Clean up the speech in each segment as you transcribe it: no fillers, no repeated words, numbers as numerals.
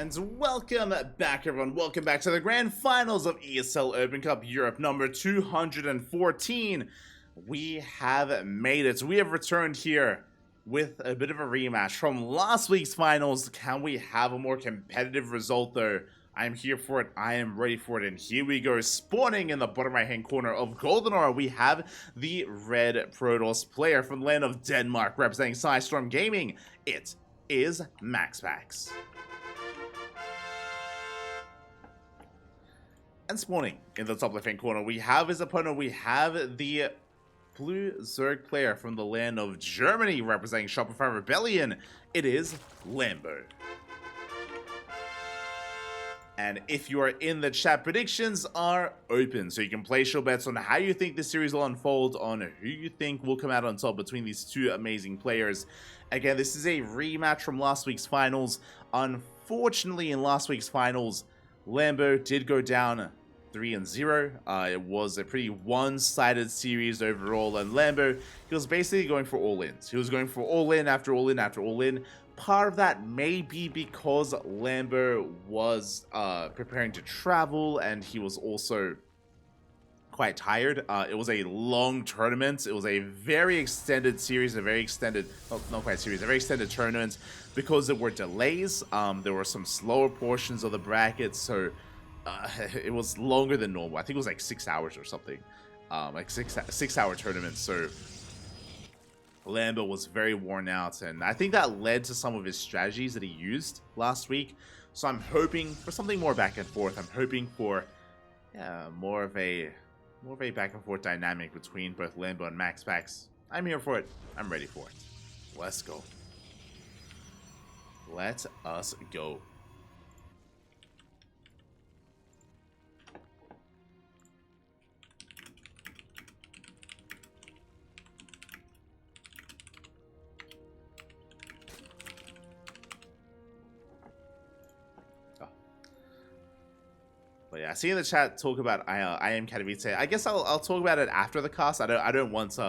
And welcome back, everyone. Welcome back to the grand finals of ESL Open Cup Europe number 214. We have made it. We have returned here with a bit of a rematch from last week's finals. Can we have a more competitive result, though? I'm here for it. I am ready for it. And here we go. Spawning in the bottom right-hand corner of Golden Aura, we have the Red Protoss player from the land of Denmark, representing Storm Gaming. It is MaxPax. And spawning in the top left-hand corner, we have his opponent. We have the Blue Zerg player from the land of Germany, representing Shopify Rebellion. It is Lambo. And if you are in the chat, predictions are open, so you can place your bets on how you think this series will unfold, on who you think will come out on top between these two amazing players. Again, this is a rematch from last week's finals. Unfortunately, in last week's finals, Lambo did go down 3-0. It was a pretty one-sided series overall, and Lambo, he was basically going for all-ins. He was going for all-in after all-in after all-in. Part of that may be because Lambo was preparing to travel, and he was also quite tired. It was a long tournament. It was a very extended series, a very extended, not quite series, a very extended tournament, because there were delays. There were some slower portions of the bracket, so it was longer than normal. I think it was like 6 hours or something, like six-hour tournament. So Lambo was very worn out, and I think that led to some of his strategies that he used last week. So I'm hoping for something more back and forth. I'm hoping for more of a back and forth dynamic between both Lambo and MaxPax. I'm here for it. I'm ready for it. Let's go. Let us go. But yeah, I see in the chat talk about IM Katowice. I guess I'll talk about it after the cast. I don't want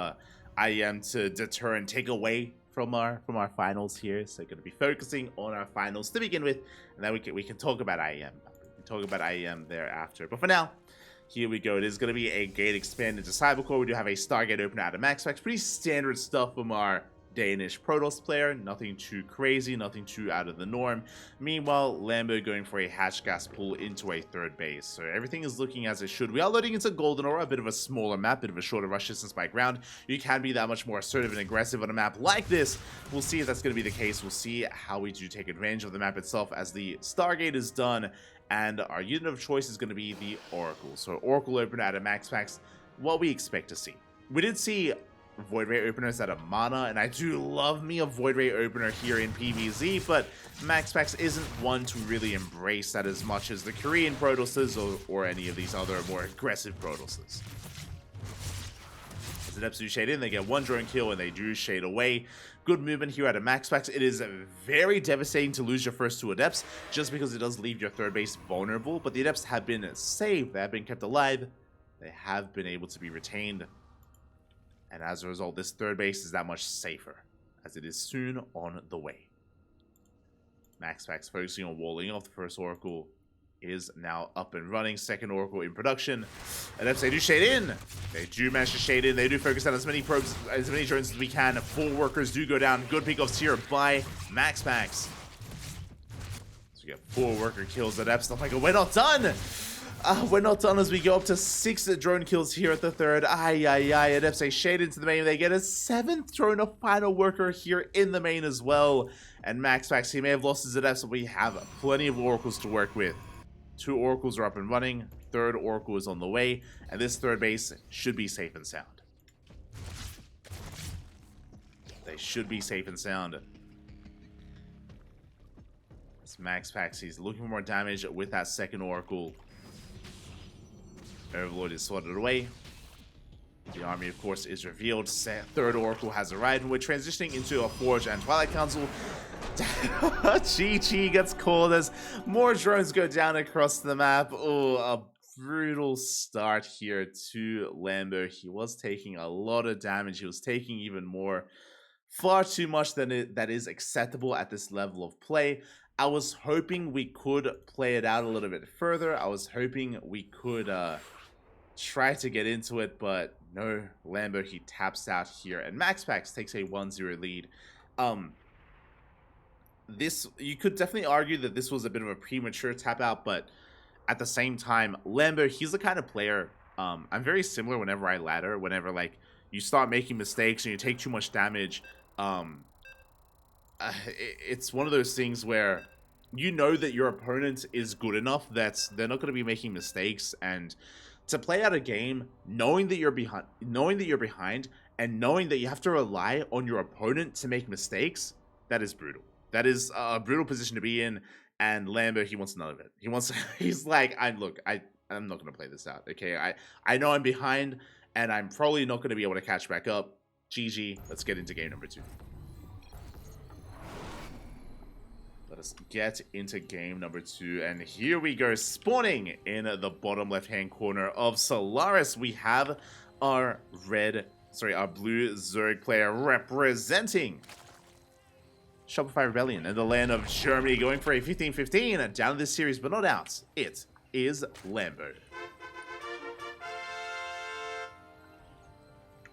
IM to deter and take away from our finals here. So going to be focusing on our finals to begin with, and then we can talk about IM. We can talk about IM thereafter. But for now, here we go. It is going to be a gate expand into Cybercore. We do have a Stargate open out of MaxPax. Pretty standard stuff from our Danish Protoss player. Nothing too crazy, nothing too out of the norm. Meanwhile, Lambo going for a hatch gas pull into a third base. So everything is looking as it should. We are loading into Golden Aura, a bit of a smaller map, bit of a shorter rush distance by ground. You can be that much more assertive and aggressive on a map like this. We'll see if that's going to be the case. We'll see how we do take advantage of the map itself as the Stargate is done. And our unit of choice is going to be the Oracle. So Oracle open out of MaxPax, what we expect to see. We did see Void Ray openers out of Mana, and I do love me a Void Ray opener here in PvZ, but MaxPax isn't one to really embrace that as much as the Korean Protosses or any of these other more aggressive Protosses. As Adepts do shade in, they get one drone kill and they do shade away. Good movement here out of MaxPax. It is very devastating to lose your first two Adepts just because it does leave your third base vulnerable, but the Adepts have been saved, they have been kept alive, they have been able to be retained. And as a result, this third base is that much safer, as it is soon on the way. MaxPax focusing on walling off. The first Oracle is now up and running. Second Oracle in production. And they do shade in. They do manage to shade in. They do focus on as many probes, as many drones as we can. 4 workers do go down. Good pickoffs here by MaxPax. So we get 4 worker kills. Adepts. Oh my god, we're not done! We're not done as we go up to 6 drone kills here at the third. Adepts a shade into the main. They get a 7th drone, a final worker here in the main as well. And MaxPax, he may have lost his Adepts, but we have plenty of Oracles to work with. 2 Oracles are up and running. 3rd Oracle is on the way. And this third base should be safe and sound. They should be safe and sound. As MaxPax, he's looking for more damage with that second Oracle. Overlord is sorted away. The army, of course, is revealed. 3rd Oracle has arrived, and we're transitioning into a Forge and Twilight Council. GG gets called as more drones go down across the map. Oh, a brutal start here to Lambo. He was taking a lot of damage. He was taking even more far too much that is acceptable at this level of play. I was hoping we could play it out a little bit further. I was hoping we could try to get into it, but no, Lambo, he taps out here, and MaxPax takes a 1-0 lead. This, you could definitely argue that this was a bit of a premature tap out, but at the same time, Lambo, he's the kind of player, I'm very similar whenever I ladder, whenever like you start making mistakes and you take too much damage. It's one of those things where you know that your opponent is good enough that they're not going to be making mistakes, and to play out a game knowing that you're behind, and knowing that you have to rely on your opponent to make mistakes, that is brutal. That is a brutal position to be in, and Lambo, he wants none of it. He's like, I'm not going to play this out, okay? I know I'm behind, and I'm probably not going to be able to catch back up. GG, let's get into game number 2. Let us get into game number 2, and here we go. Spawning in the bottom left-hand corner of Solaris, we have our blue Zerg player representing Shopify Rebellion in the land of Germany, going for a 15-15 down in this series, but not out. It is Lambo.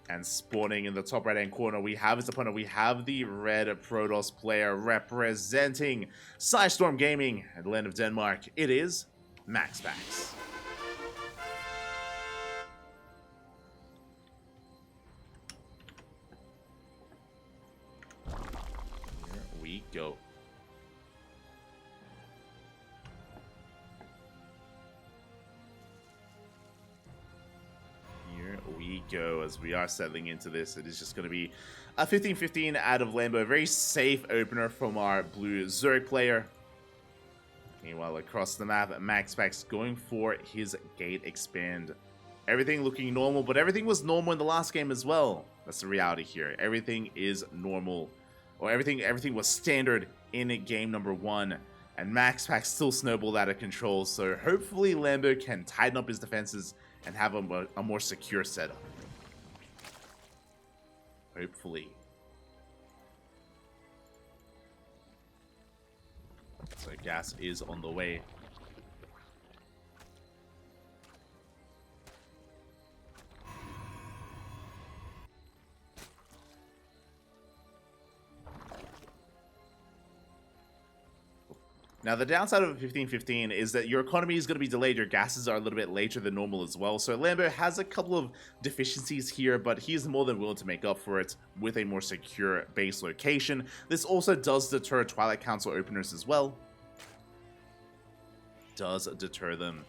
And spawning in the top right-hand corner, we have his opponent. We have the red Protoss player representing Storm Gaming in the land of Denmark. It is MaxPax. Here we go. We go as we are settling into this. It is just going to be a 15-15 out of Lambo. A very safe opener from our blue Zerg player. Meanwhile, across the map, MaxPax going for his gate expand. Everything looking normal, but everything was normal in the last game as well. That's the reality here. Everything is normal, or everything was standard in game number 1. And MaxPax still snowballed out of control. So hopefully Lambo can tighten up his defenses and have a more secure setup. Hopefully. So gas is on the way. Now, the downside of a 15-15 is that your economy is going to be delayed. Your gases are a little bit later than normal as well. So Lambo has a couple of deficiencies here, but he is more than willing to make up for it with a more secure base location. This also does deter Twilight Council openers as well. Does deter them.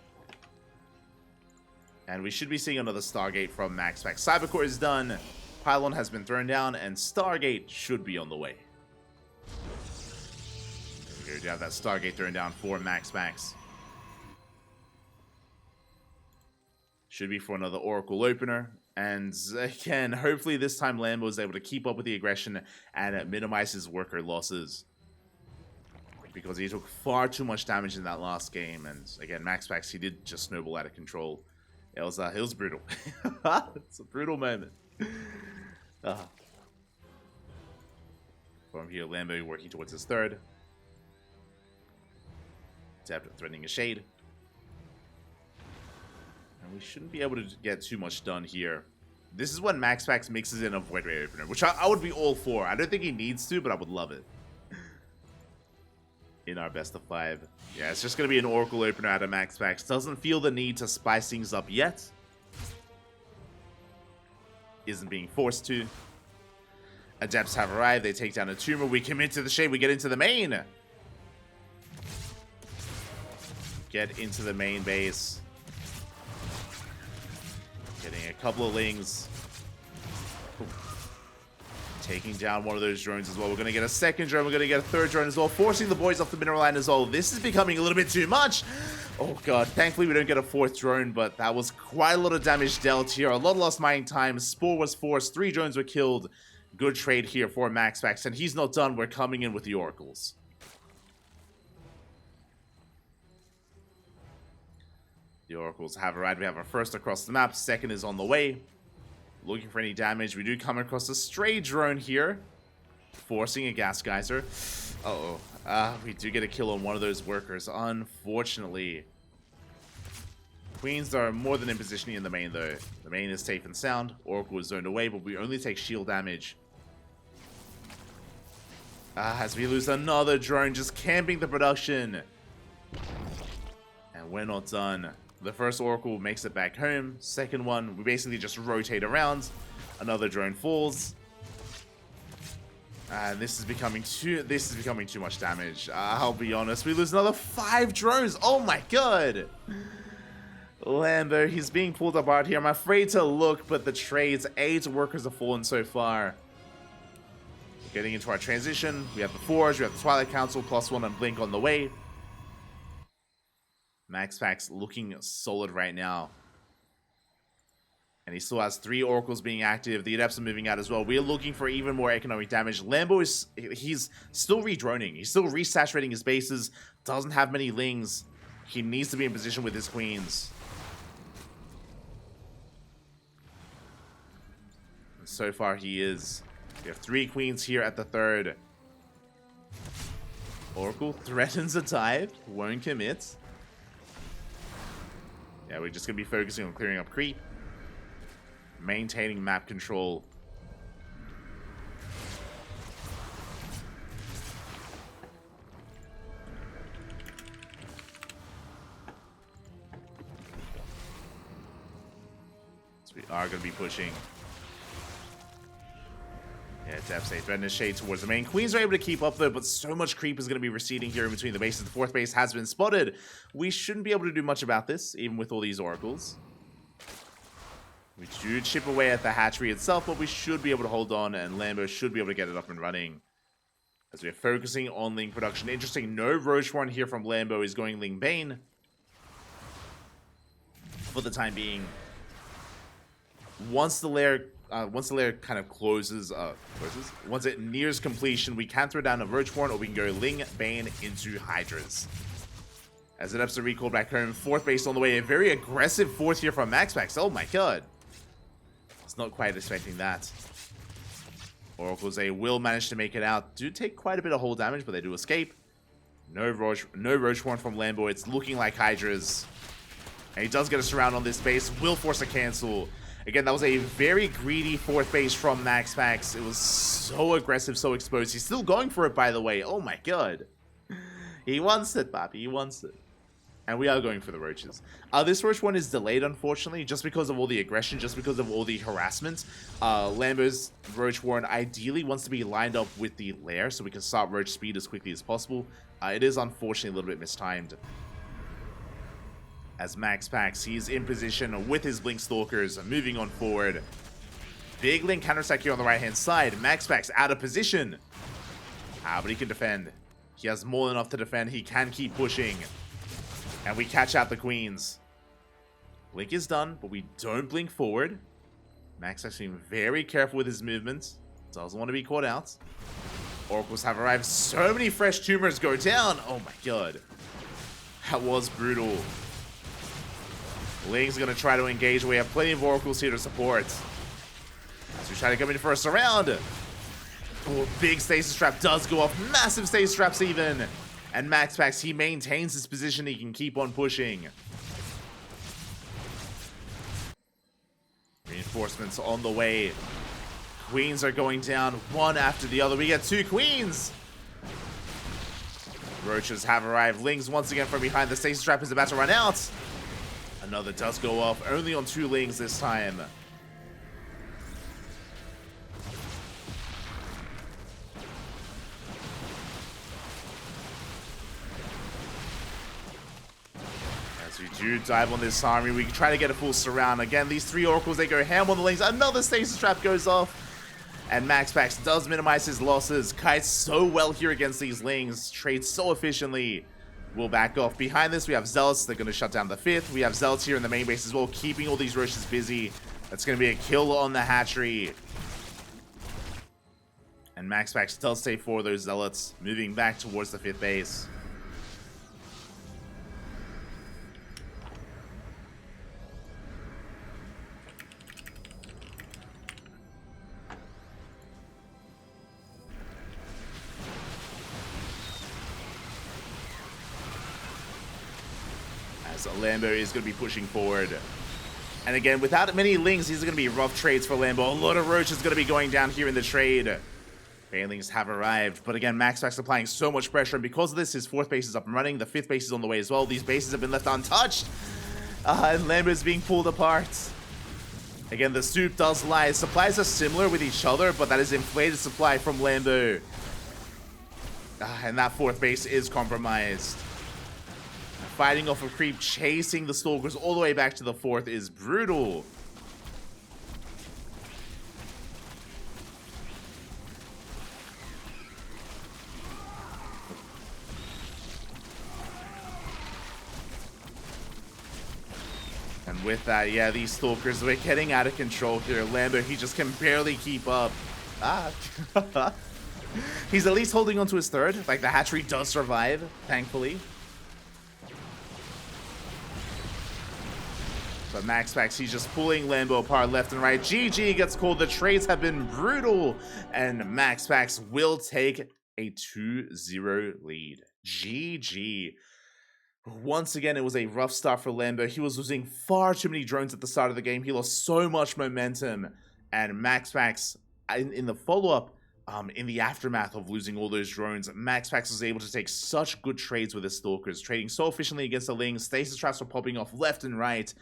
And we should be seeing another Stargate from MaxPax. Cybercore is done. Pylon has been thrown down, and Stargate should be on the way. Here you have that Stargate thrown down for MaxPax. Should be for another Oracle opener. And again, hopefully this time Lambo is able to keep up with the aggression and minimize his worker losses. Because he took far too much damage in that last game. And again, MaxPax, he did just snowball out of control. It was brutal. It's a brutal moment. From here, Lambo working towards his third. After threatening a shade. And we shouldn't be able to get too much done here. This is when MaxPax mixes in a Void Ray opener, which I would be all for. I don't think he needs to, but I would love it. In our best of 5. Yeah, it's just going to be an Oracle opener out of MaxPax. Doesn't feel the need to spice things up yet. Isn't being forced to. Adepts have arrived. They take down a tumor. We commit to the shade. We get into the main. Get into the main base. Getting a couple of lings. Taking down one of those drones as well. We're going to get a second drone. We're going to get a third drone as well. Forcing the boys off the mineral line as well. This is becoming a little bit too much. Oh god. Thankfully we don't get a fourth drone, but that was quite a lot of damage dealt here. A lot of lost mining time. Spore was forced. 3 drones were killed. Good trade here for MaxPax. And he's not done. We're coming in with the oracles. The oracles have arrived. We have our first across the map. Second is on the way. Looking for any damage. We do come across a stray drone here. forcing a gas geyser. Uh-oh. We do get a kill on one of those workers, unfortunately. Queens are more than in positioning in the main, though. The main is safe and sound. Oracle is zoned away, but we only take shield damage. As we lose another drone, just camping the production. And we're not done. The first Oracle makes it back home. Second one, we basically just rotate around. Another drone falls. And this is becoming too much damage. I'll be honest. We lose another 5 drones. Oh my god. Lambo, he's being pulled apart here. I'm afraid to look, but the trades, 8 workers have fallen so far. We're getting into our transition. We have the Forge, we have the Twilight Council, +1 and Blink on the way. MaxPax looking solid right now. And he still has 3 Oracles being active. The Adepts are moving out as well. We're looking for even more economic damage. Lambo he's still redroning. He's still resaturating his bases. Doesn't have many Lings. He needs to be in position with his Queens. And so far he is. We have 3 Queens here at the 3rd. Oracle threatens a dive. Won't commit. Yeah, we're just going to be focusing on clearing up creep. Maintaining map control. So we are going to be pushing. Yeah, Devastate, threatening shade towards the main. Queens are able to keep up though, but so much creep is going to be receding here in between the bases. The 4th base has been spotted. We shouldn't be able to do much about this, even with all these Oracles. We do chip away at the hatchery itself, but we should be able to hold on, and Lambo should be able to get it up and running. As we are focusing on Ling production. Interesting, no Roche one here from Lambo. Is going Ling Bane. For the time being. Once the lair kind of closes, once it nears completion, we can throw down a Roach Warren, or we can go Ling Bane into Hydras. As it ups to recall back home, 4th base on the way. A very aggressive 4th here from MaxPax. Oh my god. It's not quite expecting that. Oracles, they will manage to make it out. Do take quite a bit of hull damage, but they do escape. No Roach Warren from Lambo. It's looking like Hydras. And he does get a surround on this base. Will force a cancel. Again, that was a very greedy 4th base from MaxPax. It was so aggressive, so exposed. He's still going for it, by the way. Oh my god. He wants it, Bobby. He wants it. And we are going for the Roaches. This Roach one is delayed, unfortunately, just because of all the aggression, just because of all the harassment. Lambo's Roach Warren ideally wants to be lined up with the lair, so we can start Roach speed as quickly as possible. It is unfortunately a little bit mistimed. As MaxPax, he's in position with his Blink Stalkers, moving on forward. Big Link counterattack here on the right-hand side. MaxPax out of position. But he can defend. He has more than enough to defend. He can keep pushing. And we catch out the Queens. Blink is done, but we don't blink forward. MaxPax being very careful with his movements. Doesn't want to be caught out. Oracles have arrived. So many fresh tumors go down. Oh my god. That was brutal. Ling's going to try to engage. We have plenty of Oracles here to support. So we try to come in for a surround. Oh, big stasis trap does go off. Massive stasis traps even. And MaxPax, he maintains his position. He can keep on pushing. Reinforcements on the way. Queens are going down one after the other. We get 2 Queens. Roaches have arrived. Lings once again from behind. The stasis trap is about to run out. Another does go off. Only on 2 Lings this time. We do dive on this army. We can try to get a full surround. Again, these 3 Oracles, they go ham on the Lings. Another stasis trap goes off. And MaxPax does minimize his losses. Kites so well here against these Lings. Trades so efficiently. We'll back off. Behind this, we have Zealots. They're going to shut down the 5th. We have Zealots here in the main base as well, keeping all these Roaches busy. That's going to be a kill on the hatchery. And MaxPax does stay for those Zealots, moving back towards the 5th base. as Lambo is going to be pushing forward. And again, without many Lings, these are going to be rough trades for Lambo. A lot of Roach is going to be going down here in the trade. Failings have arrived, but again, MaxPax applying so much pressure, and because of this, his 4th base is up and running. The 5th base is on the way as well. These bases have been left untouched, and Lambo is being pulled apart. Again, the soup does lie. Supplies are similar with each other, but that is inflated supply from Lambo. And that 4th base is compromised. Fighting off a creep, chasing the Stalkers all the way back to the 4th is brutal. And with that, yeah, these Stalkers, we're getting out of control here. Lambo, he just can barely keep up. He's at least holding on to his 3rd. Like, the hatchery does survive, thankfully. But MaxPax, he's just pulling Lambo apart left and right. GG gets called. The trades have been brutal. And MaxPax will take a 2-0 lead. GG. Once again, it was a rough start for Lambo. He was losing far too many drones at the start of the game. He lost so much momentum. And MaxPax, in the follow-up, in the aftermath of losing all those drones, MaxPax was able to take such good trades with his Stalkers, trading so efficiently against the Lings. Stasis traps were popping off left and right,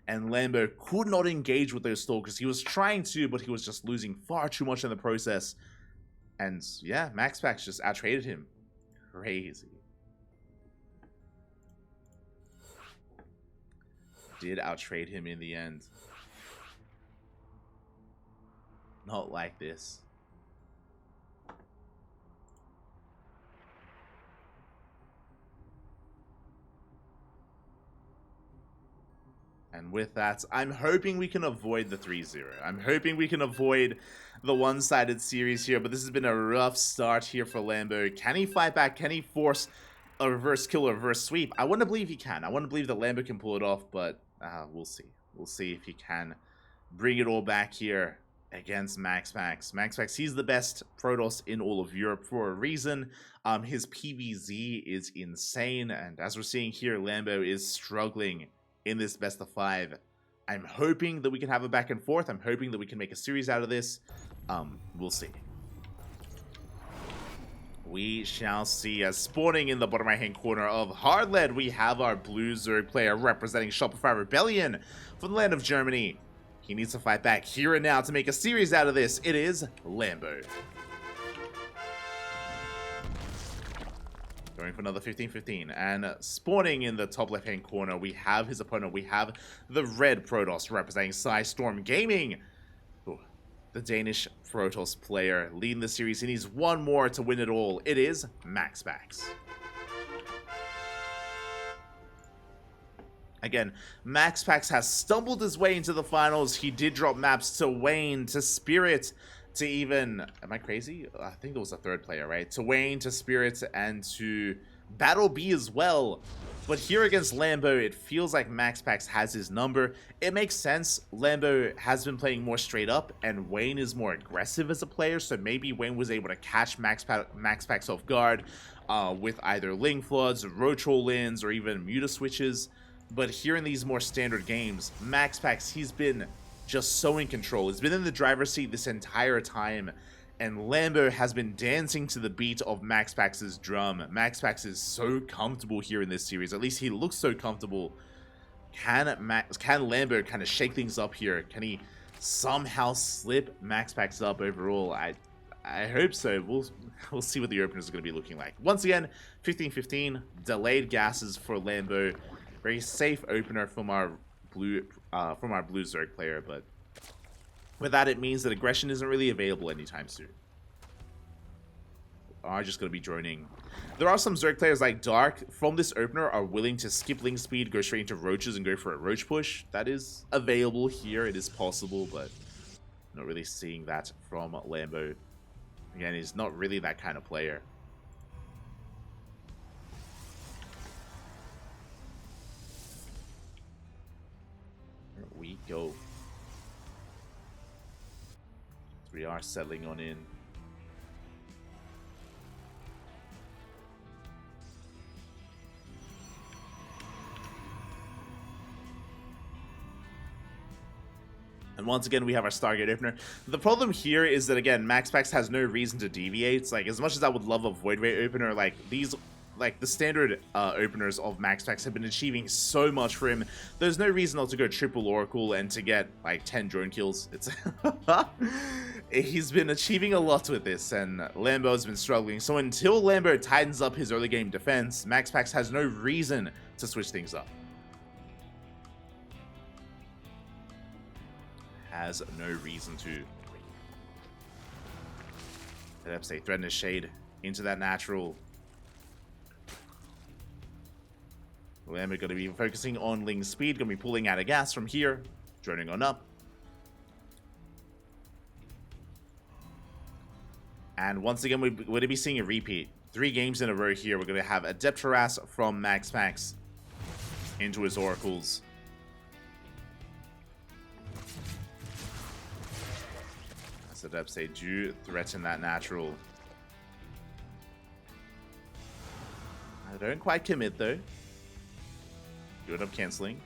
and Lambo could not engage with those Stalkers. He was trying to, but he was just losing far too much in the process. And yeah, MaxPax just out-traded him. Crazy. Did out-trade him in the end. Not like this. And with that, I'm hoping we can avoid the 3-0. I'm hoping we can avoid the one-sided series here, but this has been a rough start here for Lambo. Can he fight back? Can he force a reverse kill or reverse sweep? I want to believe he can. I want to believe that Lambo can pull it off, but we'll see. We'll see if he can bring it all back here against MaxPax. MaxPax, he's the best Protoss in all of Europe for a reason. His PvZ is insane, and as we're seeing here, Lambo is struggling in this best of 5. I'm hoping that we can have a back and forth. I'm hoping that we can make a series out of this. We'll see. We shall see. As spawning in the bottom right hand corner of Hardlead, we have our blue Zerg player representing Shopify Rebellion from the land of Germany. He needs to fight back here and now to make a series out of this. It is Lambo. Going for another 15-15. And spawning in the top left-hand corner, we have his opponent. We have the red Protoss representing Storm Gaming. Ooh, the Danish Protoss player leading the series. He needs one more to win it all. It is MaxPax. Again, MaxPax has stumbled his way into the finals. He did drop maps to Wayne, to Spirit, to even... Am I crazy? I think there was a 3rd player, right? To Wayne, to Spirit, and to Battle B as well. But here against Lambo, it feels like MaxPax has his number. It makes sense. Lambo has been playing more straight up, and Wayne is more aggressive as a player, so maybe Wayne was able to catch MaxPax off guard with either Ling Floods, Roach Roll-ins, or even Muta switches. But here in these more standard games, MaxPax, he's been just so in control. He's been in the driver's seat this entire time, and Lambo has been dancing to the beat of MaxPax's drum. MaxPax is so comfortable here in this series. At least he looks so comfortable. Can Lambo kind of shake things up here? Can he somehow slip MaxPax up overall? I hope so. We'll see what the openers are going to be looking like. Once again, 15-15, delayed gases for Lambo. Very safe opener from our blue Zerg player, but with that, it means that aggression isn't really available anytime soon. Are just going to be droning. There are some Zerg players like Dark from this opener are willing to skip Ling speed, go straight into Roaches, and go for a Roach push. That is available here. It is possible, but not really seeing that from Lambo. Again, he's not really that kind of player. Here we go. We are settling on in. And once again, we have our Stargate opener. The problem here is that, again, MaxPax has no reason to deviate. Like, as much as I would love a Void Ray opener, like, these, like, the standard openers of MaxPax have been achieving so much for him. There's no reason not to go triple Oracle and to get, like, 10 drone kills. It's he's been achieving a lot with this, and Lambo's been struggling. So until Lambo tightens up his early game defense, MaxPax has no reason to switch things up. Has no reason to. Let's say threaten his shade into that natural. Lambo going to be focusing on Ling's speed, going to be pulling out of gas from here, droning on up. And once again, we're going to be seeing a repeat. 3 games in a row here. We're going to have a depth harass from MaxPax into his oracles. So Depsay do threaten that natural. I don't quite commit though. You end up cancelling.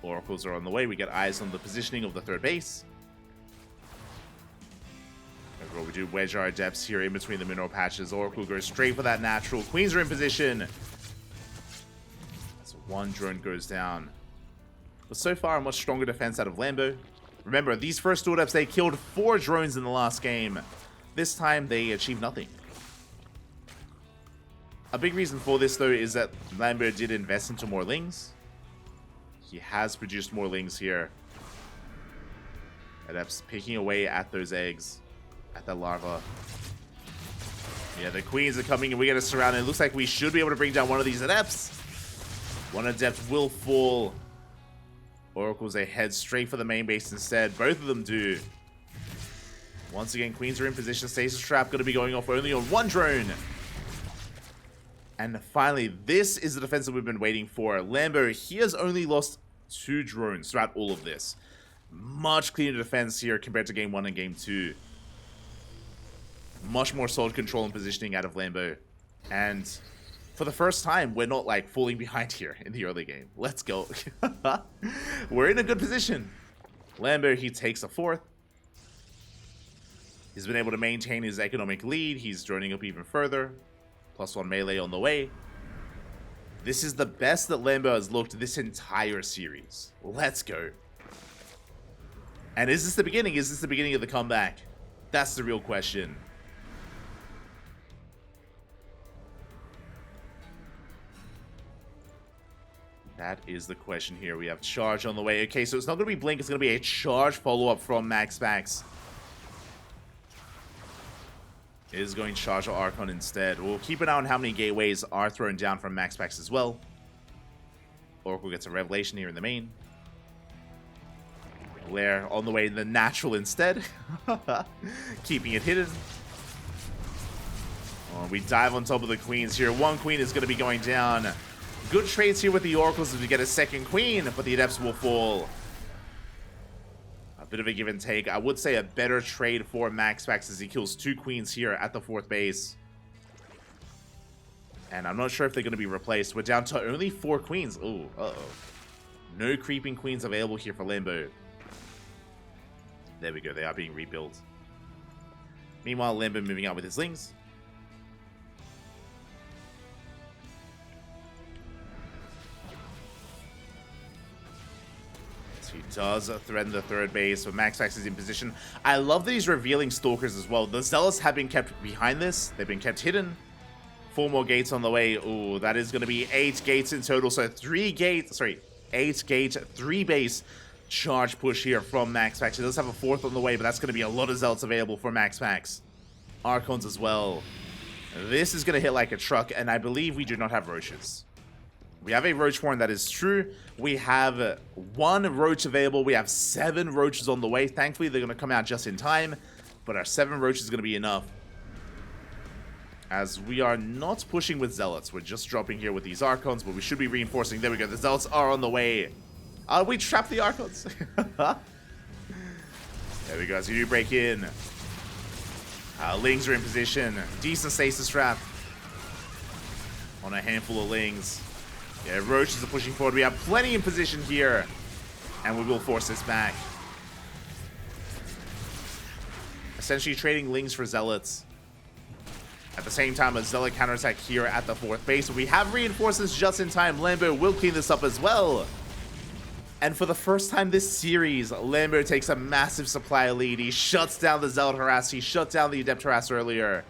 Oracles are on the way. We get eyes on the positioning of the third base. Overall, we do wedge our depths here in between the mineral patches. Oracle goes straight for that natural. Queens are in position. So one drone goes down. But so far, a much stronger defense out of Lambo. Remember, these first 2 adepts, they killed 4 drones in the last game. This time, they achieved nothing. A big reason for this, though, is that Lambo did invest into more Lings. He has produced more Lings here. Adepts picking away at those eggs, at the larva. Yeah, the queens are coming, and we get a surround. It looks like we should be able to bring down one of these adepts. One adept will fall. Oracles, they head straight for the main base instead. Both of them do. Once again, queens are in position. Stasis trap going to be going off only on 1 drone. And finally, this is the defense that we've been waiting for. Lambo, he has only lost 2 drones throughout all of this. Much cleaner defense here compared to game 1 and game 2. Much more solid control and positioning out of Lambo. And for the first time, we're not like falling behind here in the early game. Let's go. We're in a good position. Lambo, he takes a 4th. He's been able to maintain his economic lead. He's droning up even further. +1 melee on the way. This is the best that Lambo has looked this entire series. Let's go. And is this the beginning? Is this the beginning of the comeback? That's the real question. That is the question here. We have charge on the way. Okay, so it's not going to be blink. It's going to be a charge follow-up from MaxPax. It is going charge or Archon instead. We'll keep an eye on how many gateways are thrown down from MaxPax as well. Oracle gets a revelation here in the main. Lair on the way in the natural instead. Keeping it hidden. Oh, we dive on top of the queens here. 1 queen is going to be going down. Good trades here with the oracles as we get a 2nd queen, but the adepts will fall. A bit of a give and take. I would say a better trade for MaxPax as he kills 2 queens here at the 4th base. And I'm not sure if they're going to be replaced. We're down to only 4 queens. Oh, uh-oh. No creeping queens available here for Lambo. There we go. They are being rebuilt. Meanwhile, Lambo moving out with his Lings. He does threaten the 3rd base, but MaxPax is in position. I love that he's revealing Stalkers as well. The Zealots have been kept behind this. They've been kept hidden. 4 more gates on the way. Ooh, that is going to be 8 gates in total. So 8 gate, 3 base charge push here from MaxPax. He does have a 4th on the way, but that's going to be a lot of Zealots available for MaxPax. Archons as well. This is going to hit like a truck, and I believe we do not have Roaches. We have a Roach Horn, that is true. We have 1 Roach available. We have 7 Roaches on the way. Thankfully, they're going to come out just in time. But our 7 Roaches is going to be enough. As we are not pushing with Zealots. We're just dropping here with these Archons, but we should be reinforcing. There we go. The Zealots are on the way. We trapped the Archons. There we go. As we do break in. Lings are in position. Decent stasis trap on a handful of Lings. Yeah, Roaches are pushing forward. We have plenty in position here. And we will force this back. essentially trading Lings for Zealots. At the same time, a Zealot counterattack here at the 4th base. We have reinforcements just in time. Lambo will clean this up as well. And for the first time this series, Lambo takes a massive supply lead. He shuts down the Zealot harass. He shut down the Adept harass earlier.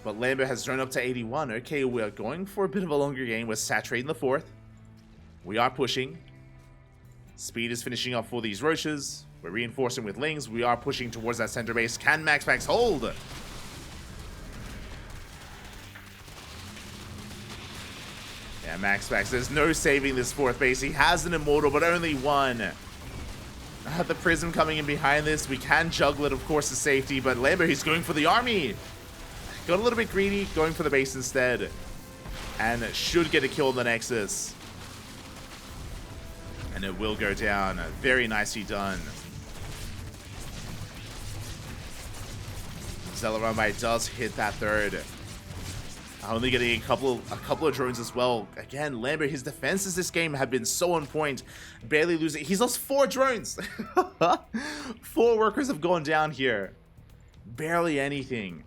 But Lambo has thrown up to 81. Okay, we are going for a bit of a longer game. We're saturating the 4th. We are pushing. Speed is finishing up for these Roaches. We're reinforcing with Lings. We are pushing towards that center base. Can MaxPax hold? Yeah, MaxPax, there's no saving this 4th base. He has an Immortal, but only one. The Prism coming in behind this. We can juggle it, of course, to safety, but Lambo, he's going for the army. Got a little bit greedy, going for the base instead. And should get a kill on the Nexus. And it will go down. Very nicely done. Zealot Runby does hit that 3rd. Only getting a couple of drones as well. Again, Lambo, his defenses this game have been so on point. Barely losing. He's lost 4 drones. 4 workers have gone down here. Barely anything.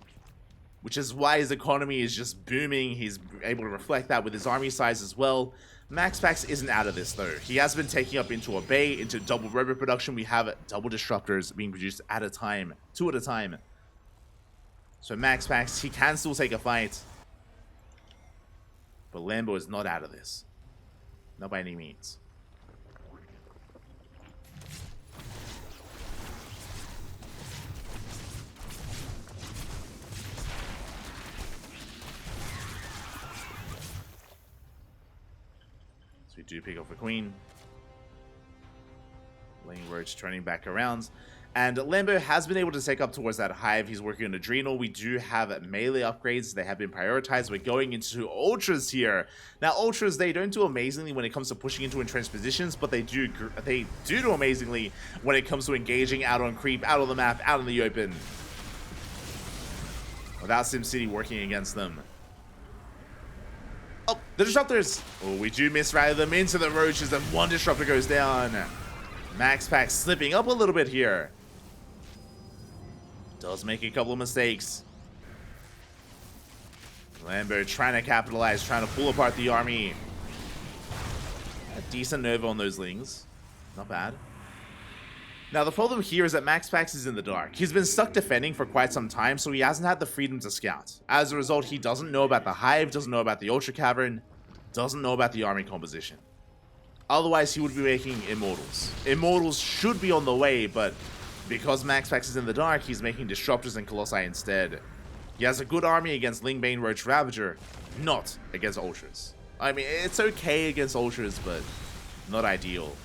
Which is why his economy is just booming. He's able to reflect that with his army size as well. MaxPax isn't out of this though. He has been taking up into a bay, into double robo production. We have double disruptors being produced at a time. 2 at a time. So MaxPax, he can still take a fight. But Lambo is not out of this. Not by any means. So we do pick off a Queen. Lane Roach turning back around. And Lambo has been able to take up towards that Hive. He's working on Adrenal. We do have melee upgrades. They have been prioritized. We're going into Ultras here. Now, Ultras, they don't do amazingly when it comes to pushing into entrenched positions, but they do amazingly when it comes to engaging out on creep, out on the map, out in the open. Without SimCity working against them. Oh, the Disruptors! Oh, we do misrally them into the Roaches, and 1 Disruptor goes down. MaxPax slipping up a little bit here. Does make a couple of mistakes. Lambo trying to capitalize, trying to pull apart the army. A decent Nova on those Lings. Not bad. Now, the problem here is that MaxPax is in the dark. He's been stuck defending for quite some time, so he hasn't had the freedom to scout. As a result, he doesn't know about the Hive, doesn't know about the Ultra Cavern, doesn't know about the army composition. Otherwise, he would be making Immortals. Immortals should be on the way, but because MaxPax is in the dark, he's making Disruptors and Colossi instead. He has a good army against Lingbane, Roach, Ravager, not against Ultras. I mean, it's okay against Ultras, but not ideal.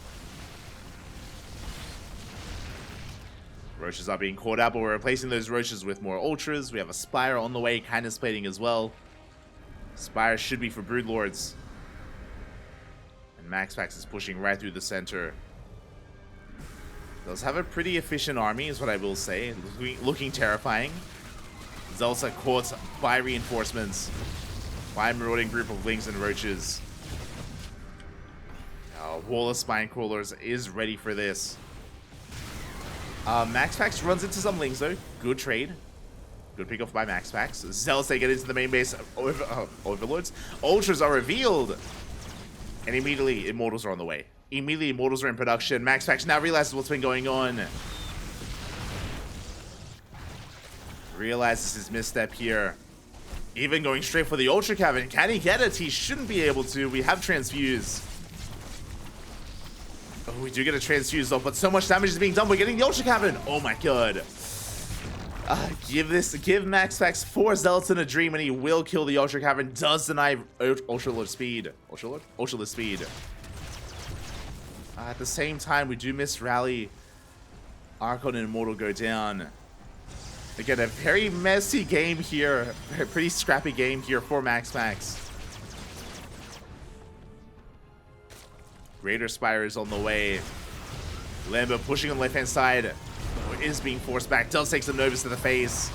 Roaches are being caught out, but we're replacing those Roaches with more Ultras. We have a Spire on the way, kindness plating as well. Spire should be for Broodlords. And MaxPax is pushing right through the center. Does have a pretty efficient army, is what I will say. Looking terrifying. Zelsa caught by reinforcements. By a marauding group of Lings and Roaches. Wall of Spine Crawlers is ready for this. MaxPax runs into some Lings though. Good trade. Good pick off by MaxPax. Zealots, they get into the main base. Overlords. Ultras are revealed. And immediately, Immortals are on the way. Immediately, Immortals are in production. MaxPax now realizes what's been going on. Realizes his misstep here. Even going straight for the Ultra Cavern. Can he get it? He shouldn't be able to. We have Transfuse. Oh, we do get a Transfuse though, but so much damage is being done. We're getting the Ultra Cavern. Oh my god. Give MaxPax 4 Zealots in a dream and he will kill the Ultra Cavern. Does deny Ultra Lord speed. Ultra Lord speed. At the same time, we do miss rally. Archon and Immortal go down. Again, a very messy game here. A pretty scrappy game here for MaxPax. Raider Spire is on the way. Lambo pushing on the left-hand side. Is being forced back. Does take some Novus to the face.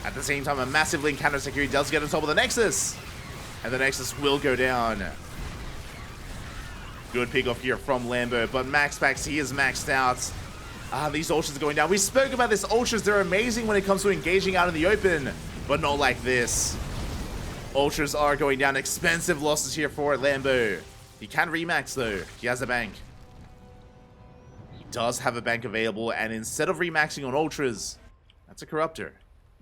At the same time, a massive Link counter security does get on top of the Nexus. And the Nexus will go down. Good pick off here from Lambo. But MaxPax, he is maxed out. These ultras are going down. We spoke about this ultras. They're amazing when it comes to engaging out in the open, but not like this. Ultras are going down. Expensive losses here for Lambo. He can remax though. He has a bank. He does have a bank available, and instead of remaxing on ultras, that's a corruptor.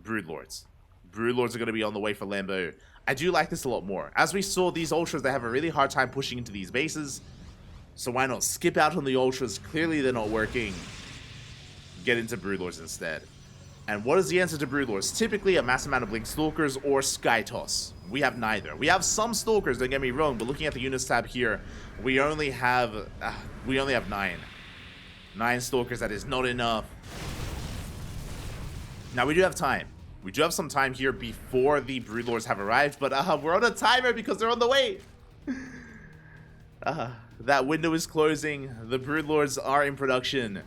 Broodlords. Broodlords are going to be on the way for Lambo. I do like this a lot more. As we saw, these ultras, they have a really hard time pushing into these bases. So why not skip out on the ultras? Clearly they're not working. Get into Broodlords instead. And what is the answer to Broodlords? Typically a mass amount of Blink Stalkers or Sky Toss. We have neither. We have some Stalkers, don't get me wrong, but looking at the units tab here, we only have 9. 9 Stalkers, that is not enough. Now we do have time. We do have some time here before the Broodlords have arrived, but we're on a timer because they're on the way. That window is closing. The Broodlords are in production.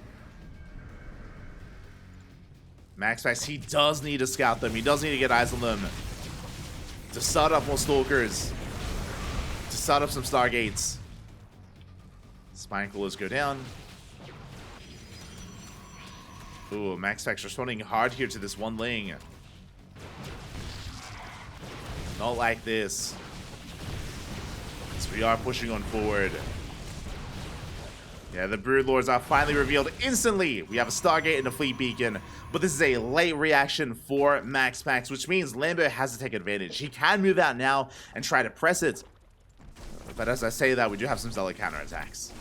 MaxPax, he does need to scout them. He does need to get eyes on them. To start up more Stalkers. To start up some Stargates. Spine Crawlers go down. Ooh, MaxPax responding hard here to this one Ling. Not like this. So we are pushing on forward. Yeah, the Broodlords are finally revealed instantly. We have a Stargate and a Fleet Beacon, but this is a late reaction for MaxPax, which means Lambo has to take advantage. He can move out now and try to press it. But as I say that, we do have some Zealot counterattacks.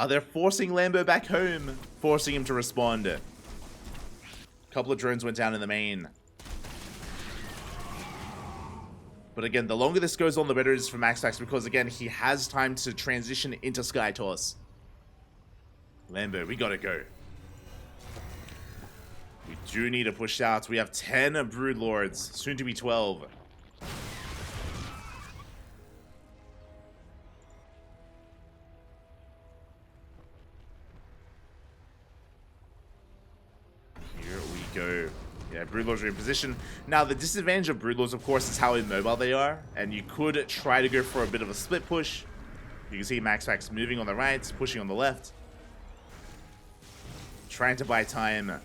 They're forcing Lambo back home, forcing him to respond. A couple of drones went down in the main. But again, the longer this goes on, the better it is for MaxPax, because again, he has time to transition into Sky Toss. Lambo, we gotta go. We do need to push out. We have 10 Broodlords, soon to be 12. Here we go. Yeah, Broodlords are in position. Now, the disadvantage of Broodlords, of course, is how immobile they are. And you could try to go for a bit of a split push. You can see MaxPax moving on the right, pushing on the left. Trying to buy time.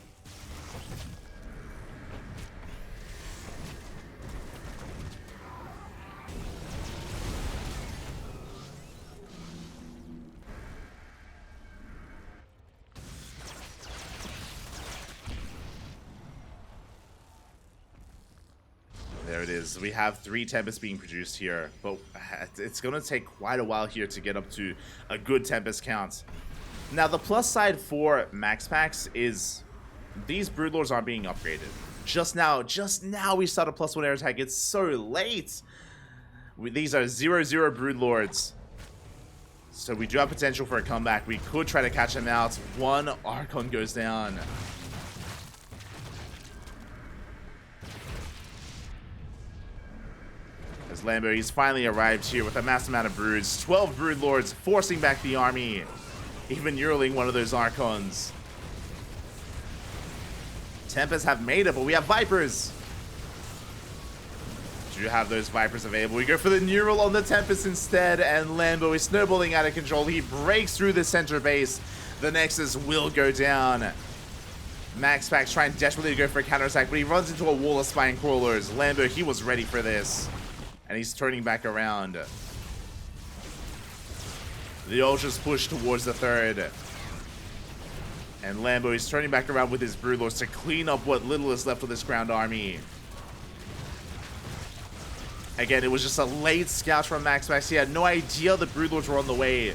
There it is. We have 3 Tempests being produced here, but it's going to take quite a while here to get up to a good Tempest count. Now, the plus side for MaxPax is these Broodlords aren't being upgraded. Just now we start a +1 air attack. It's so late. These are 0/0 Broodlords. So we do have potential for a comeback. We could try to catch them out. 1 Archon goes down. As Lambo, he's finally arrived here with a mass amount of broods. 12 Broodlords forcing back the army. Even Yearling one of those Archons. Tempests have made it, but we have Vipers. Do you have those Vipers available? We go for the Neural on the Tempest instead, and Lambo is snowballing out of control. He breaks through the center base. The Nexus will go down. MaxPax trying desperately to go for a counterattack, but he runs into a wall of Spine Crawlers. Lambo, he was ready for this. And he's turning back around. The Ultras push towards the third. And Lambo is turning back around with his Broodlords to clean up what little is left of this ground army. Again, it was just a late scout from MaxPax. He had no idea the Broodlords were on the way. He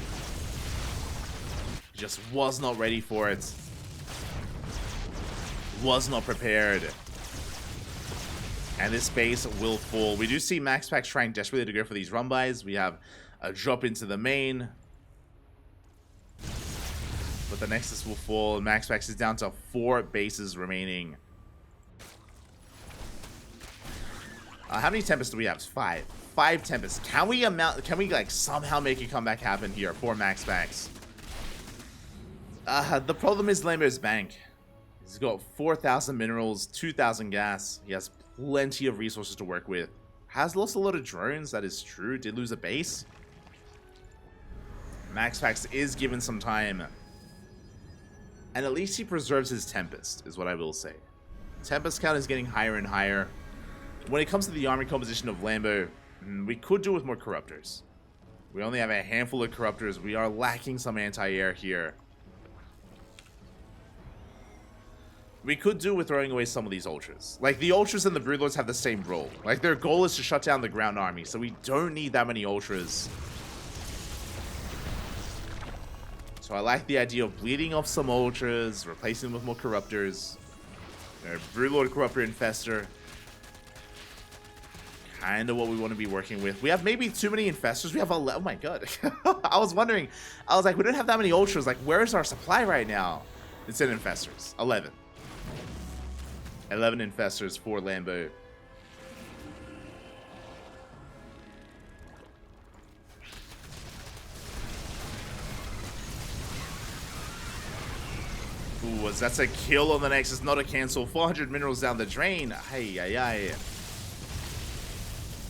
just was not ready for it. Was not prepared. And this base will fall. We do see MaxPax trying desperately to go for these run-bys. We have a drop into the main. But the Nexus will fall. And MaxPax is down to 4 bases remaining. How many Tempests do we have? 5. 5 Tempests. Can we like somehow make a comeback happen here for MaxPax? The problem is Lambo's bank. He's got 4,000 minerals, 2,000 gas. He has plenty of resources to work with. Has lost a lot of drones, that is true. Did lose a base. MaxPax is given some time. And at least he preserves his Tempest, is what I will say. Tempest count is getting higher and higher. When it comes to the army composition of Lambo, we could do with more Corruptors. We only have a handful of Corruptors. We are lacking some anti-air here. We could do with throwing away some of these Ultras. Like, the Ultras and the Broodlords have the same role. Like, their goal is to shut down the ground army, so we don't need that many Ultras. So I like the idea of bleeding off some Ultras, replacing them with more Corruptors. Broodlord, Corruptor, Infestor. Kind of what we want to be working with. We have maybe too many Infestors. We have 11. Oh my god. I was wondering. I was like, we don't have that many Ultras. Like, where's our supply right now? It's in Infestors. 11. 11 Infestors for Lambo. Ooh, that's a kill on the Nexus, not a cancel. 400 minerals down the drain. Hey, ay, ay.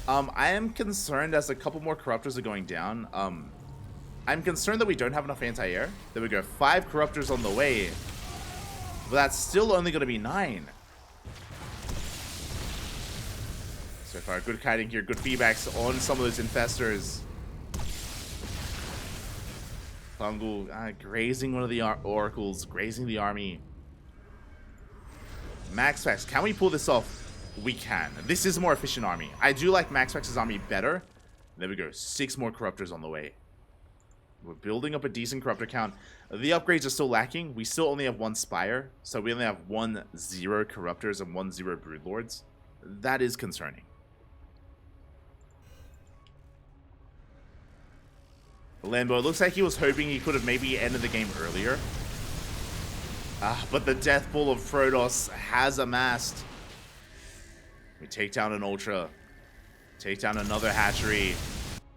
I am concerned as a couple more Corruptors are going down. I'm concerned that we don't have enough anti-air. There we go. 5 Corruptors on the way. But that's still only going to be 9. So far, good kiting here. Good feedbacks on some of those Infestors. Fungal grazing one of the Oracles. Grazing the army. MaxPax. Can we pull this off? We can. This is a more efficient army. I do like MaxPax's army better. There we go. 6 more Corruptors on the way. We're building up a decent Corruptor count. The upgrades are still lacking. We still only have 1 Spire. So we only have 1 0 Corruptors and 1 0 Broodlords. That is concerning. Lambo, it looks like he was hoping he could have maybe ended the game earlier. But the Death Ball of Protoss has amassed. We take down an Ultra. Take down another Hatchery.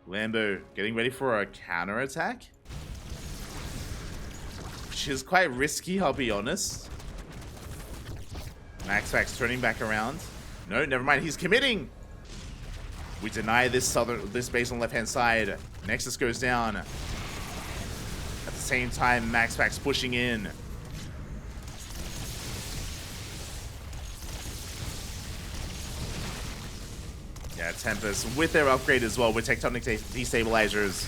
Lambo getting ready for a counterattack. Which is quite risky, I'll be honest. MaxPax turning back around. No, never mind. He's committing. We deny this base on the left-hand side. Nexus goes down. At the same time, MaxPax pushing in. Yeah, Tempest with their upgrade as well with tectonic destabilizers.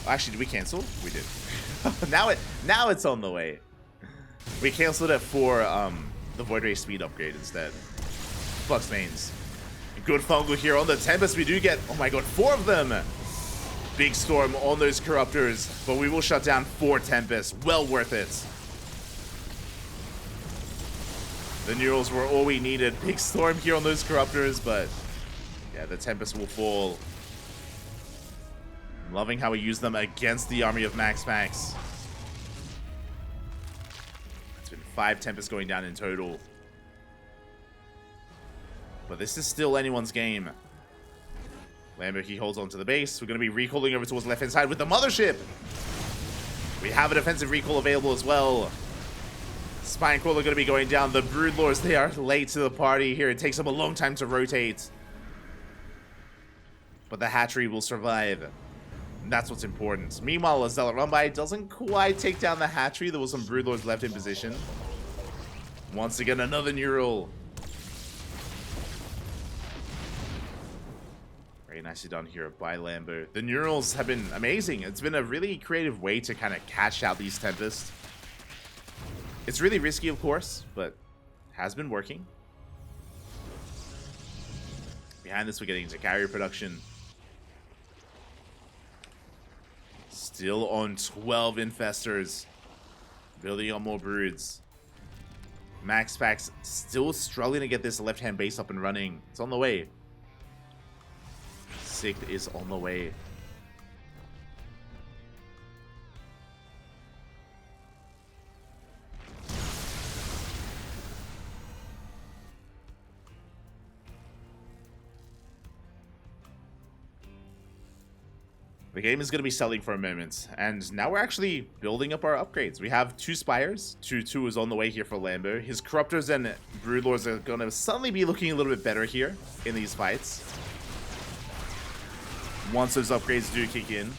Actually, did we cancel? We did. now it's on the way. We canceled it for the Void Ray speed upgrade instead. Flux mains. Good fungal here on the Tempest. We do get, oh my god, 4 of them. Big Storm on those Corruptors, but we will shut down 4 Tempests. Well worth it. The Neurals were all we needed. Big Storm here on those Corruptors, but yeah, the Tempest will fall. I'm loving how we use them against the army of MaxPax. It's been 5 Tempests going down in total. But this is still anyone's game. Lambo, he holds on to the base. We're going to be recalling over towards the left-hand side with the Mothership. We have a defensive recall available as well. Spinecrawler going to be going down. The Broodlords, they are late to the party here. It takes them a long time to rotate. But the Hatchery will survive. And that's what's important. Meanwhile, a Zealot run-by doesn't quite take down the Hatchery. There was some Broodlords left in position. Once again, another Neural. Very nicely done here by Lambo. The Neurals have been amazing. It's been a really creative way to kind of catch out these Tempests. It's really risky, of course, but has been working. Behind this, we're getting into carrier production. Still on 12 Infestors. Building on more Broods. MaxPax still struggling to get this left-hand base up and running. It's on the way. Sixth is on the way. The game is going to be selling for a moment, and now we're actually building up our upgrades. We have 2 Spires, 2 is on the way here for Lambo. His Corruptors and Broodlords are going to suddenly be looking a little bit better here in these fights. Once those upgrades do kick in.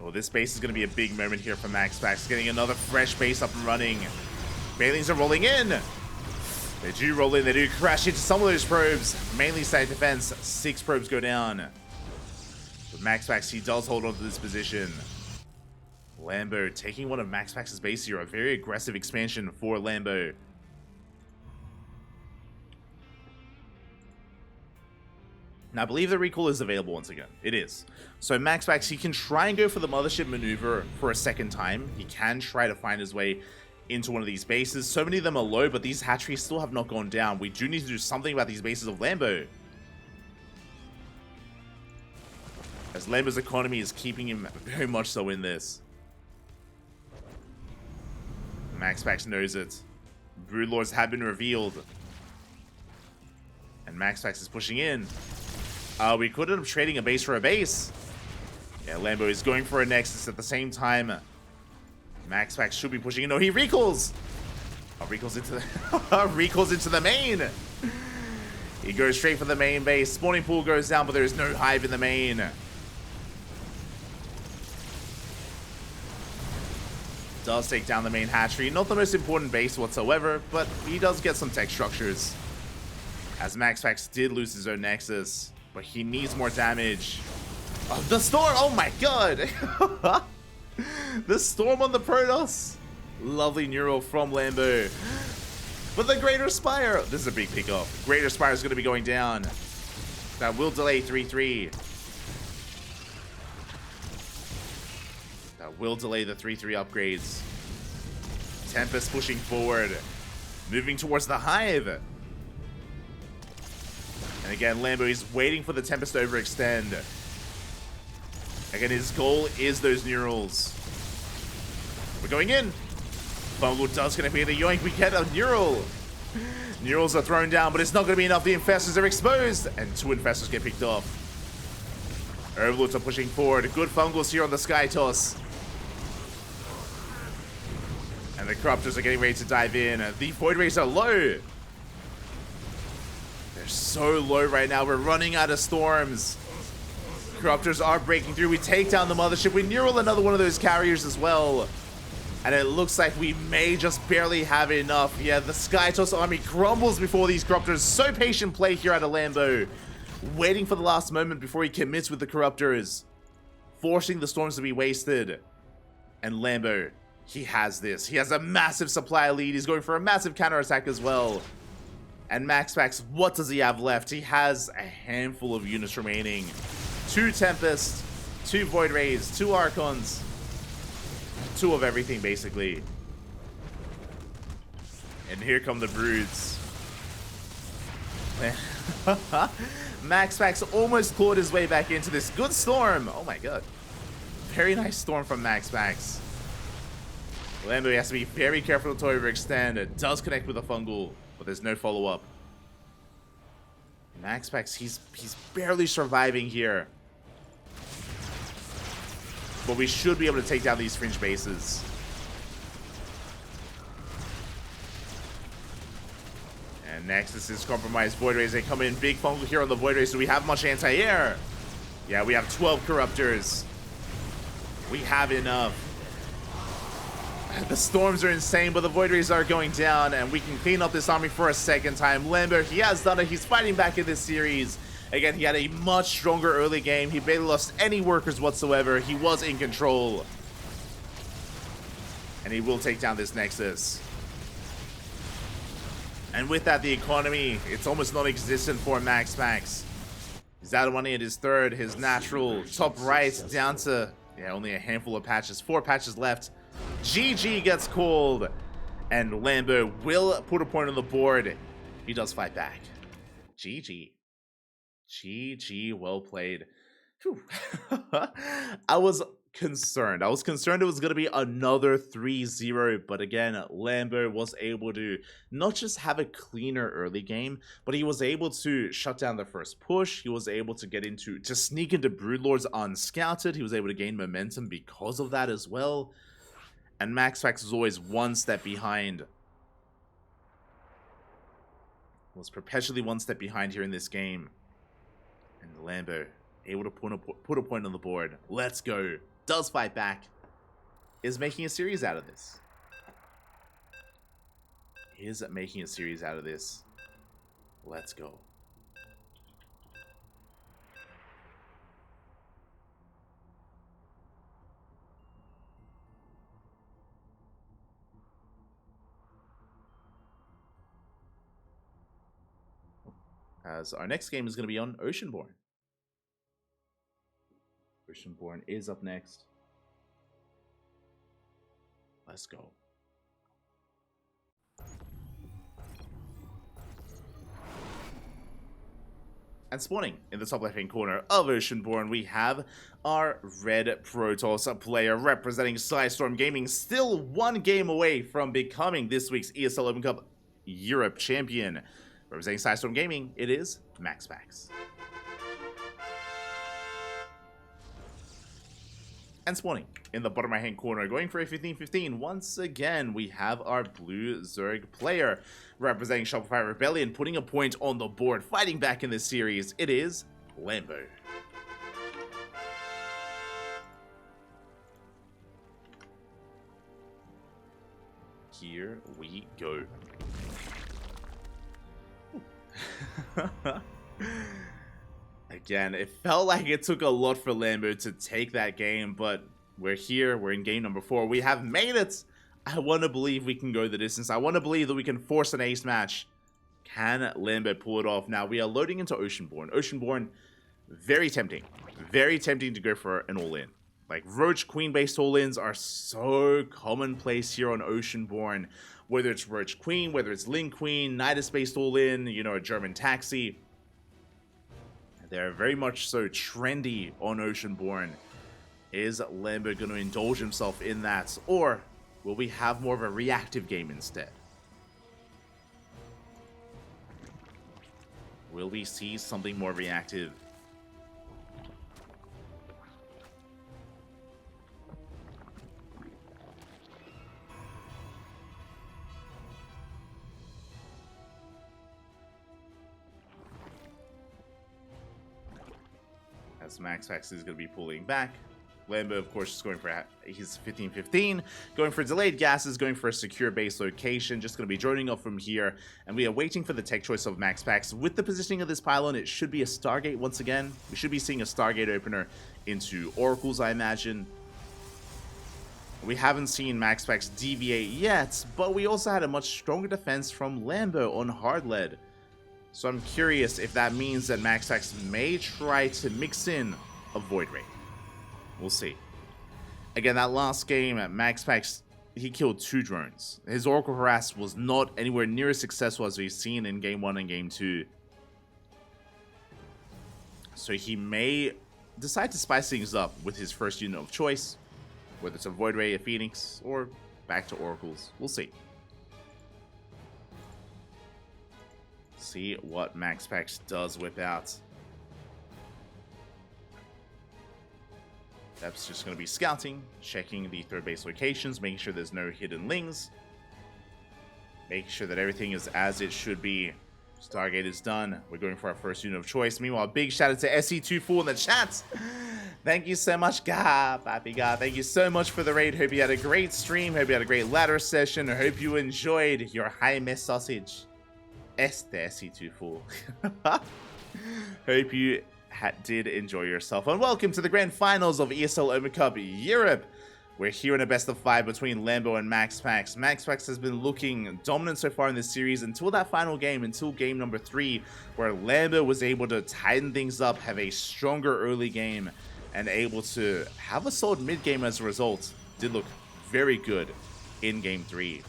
Oh, this base is going to be a big moment here for MaxPax. Getting another fresh base up and running. Banelings are rolling in. They do roll in. They do crash into some of those probes. Mainly side defense. 6 probes go down. But MaxPax, he does hold on to this position. Lambo taking one of MaxPax's base here. A very aggressive expansion for Lambo. Now, I believe the recall is available once again. It is. So MaxPax, he can try and go for the mothership maneuver for a second time. He can try to find his way into one of these bases. So many of them are low, but these hatcheries still have not gone down. We do need to do something about these bases of Lambo, as Lambo's economy is keeping him very much so in this. MaxPax knows it. Broodlords have been revealed. And MaxPax is pushing in. We could end up trading a base for a base. Yeah, Lambo is going for a Nexus at the same time. MaxPax should be pushing in. No, he recalls. Oh, recalls into the recalls into the main. He goes straight for the main base. Spawning pool goes down, but there is no hive in the main. Does take down the main hatchery. Not the most important base whatsoever, but he does get some tech structures. As MaxPax did lose his own Nexus, but he needs more damage. Oh, the storm! Oh my god! The storm on the Protoss. Lovely neural from Lambo. But the Greater Spire. This is a big pickoff. Greater Spire is going to be going down. That will delay 3-3. That will delay the 3-3 upgrades. Tempest pushing forward. Moving towards the Hive. And again, Lambo is waiting for the Tempest to overextend. Again, his goal is those Neurals. We're going in. Fungal does going to be the yoink. We get a Neural. Neurals are thrown down, but it's not going to be enough. The Infestors are exposed. And 2 Infestors get picked off. Overlords are pushing forward. Good Fungals here on the Sky Toss. And the Corruptors are getting ready to dive in. The Void Rays are low. They're so low right now. We're running out of storms. Corruptors are breaking through. We take down the mothership. We neural another one of those carriers as well. And it looks like we may just barely have enough. Yeah, the Skytoss army crumbles before these Corruptors. So patient play here at a Lambo. Waiting for the last moment before he commits with the Corruptors. Forcing the storms to be wasted. And Lambo, he has this. He has a massive supply lead. He's going for a massive counterattack as well. And MaxPax, what does he have left? He has a handful of units remaining. 2 Tempest, 2 Void Rays, 2 Archons. 2 of everything, basically. And here come the Broods. MaxPax almost clawed his way back into this. Good storm. Oh my god. Very nice storm from MaxPax. Lambo has to be very careful to overextend. It does connect with a Fungal, but there's no follow-up. MaxPax, he's barely surviving here. But we should be able to take down these fringe bases. And Nexus is compromised. Void Rays, they come in. Big Fungal here on the Void Rays. Do we have much anti-air? Yeah, we have 12 Corruptors. We have enough. The storms are insane, but the Void Rays are going down, and we can clean up this army for a second time. Lambo, he has done it. He's fighting back in this series. Again, he had a much stronger early game. He barely lost any workers whatsoever. He was in control. And he will take down this Nexus. And with that, the economy, it's almost non-existent for MaxPax. He's out of money at his third. His natural top right down to, yeah, only a handful of patches. 4 patches left. GG gets called. And Lambo will put a point on the board. He does fight back. GG. GG, well played. I was concerned. I was concerned it was going to be another 3-0, but again, Lambo was able to not just have a cleaner early game, but he was able to shut down the first push. He was able to sneak into Broodlords unscouted. He was able to gain momentum because of that as well. And MaxPax was always one step behind. Was perpetually one step behind here in this game. And Lambo able to put a point on the board. Let's go. does fight back, is making a series out of this. Is making a series out of this. Let's go. As our next game is going to be on Oceanborn. Oceanborn is up next. Let's go. And spawning in the top left-hand corner of Oceanborn, we have our Red Protoss player representing Psystorm Gaming, still one game away from becoming this week's ESL Open Cup Europe champion. Representing Psystorm Gaming, it is MaxPax. And spawning in the bottom right-hand corner, going for a 15-15, once again, we have our Blue Zerg player representing Shopify Rebellion, putting a point on the board, fighting back in this series. It is Lambo. Here we go. Again, it felt like it took a lot for Lambo to take that game, but we're here. We're in game number 4. We have made it. I want to believe we can go the distance. I want to believe that we can force an ace match. Can Lambo pull it off? Now, we are loading into Oceanborn. Oceanborn, very tempting. Very tempting to go for an all-in. Like, Roach Queen-based all-ins are so commonplace here on Oceanborn. Whether it's Roach Queen, whether it's Link Queen, Nidus-based all-in, you know, a German taxi. They're very much so trendy on Oceanborn. Is Lambo going to indulge himself in that? Or will we have more of a reactive game instead? Will we see something more reactive? As MaxPax is going to be pulling back. Lambo, of course, is going for his 15-15, going for delayed gases, going for a secure base location, just going to be droning off from here, and we are waiting for the tech choice of MaxPax. With the positioning of this pylon, it should be a Stargate once again. We should be seeing a Stargate opener into Oracles, I imagine. We haven't seen MaxPax deviate yet, but we also had a much stronger defense from Lambo on hard lead. So I'm curious if that means that MaxPax may try to mix in a Void Ray. We'll see. Again, that last game at MaxPax, he killed 2 drones. His Oracle Harass was not anywhere near as successful as we've seen in Game 1 and Game 2. So he may decide to spice things up with his first unit of choice, whether it's a Void Ray, a Phoenix, or back to Oracles. We'll see. See what MaxPax does whip out. That's just going to be scouting, checking the third base locations, making sure there's no hidden lings, making sure that everything is as it should be. Stargate is done. We're going for our first unit of choice. Meanwhile, big shout out to SE24 in the chat. Thank you so much, Papi God. Thank you so much for the raid. Hope you had a great stream. Hope you had a great ladder session. I hope you enjoyed your high mess sausage. SE24. Hope you did enjoy yourself, and welcome to the grand finals of ESL Open Cup Europe. We're here in a best of 5 between Lambo and MaxPax. MaxPax has been looking dominant so far in this series until that final game, until game number 3, where Lambo was able to tighten things up, have a stronger early game, and able to have a solid mid game as a result. Did look very good in game 3.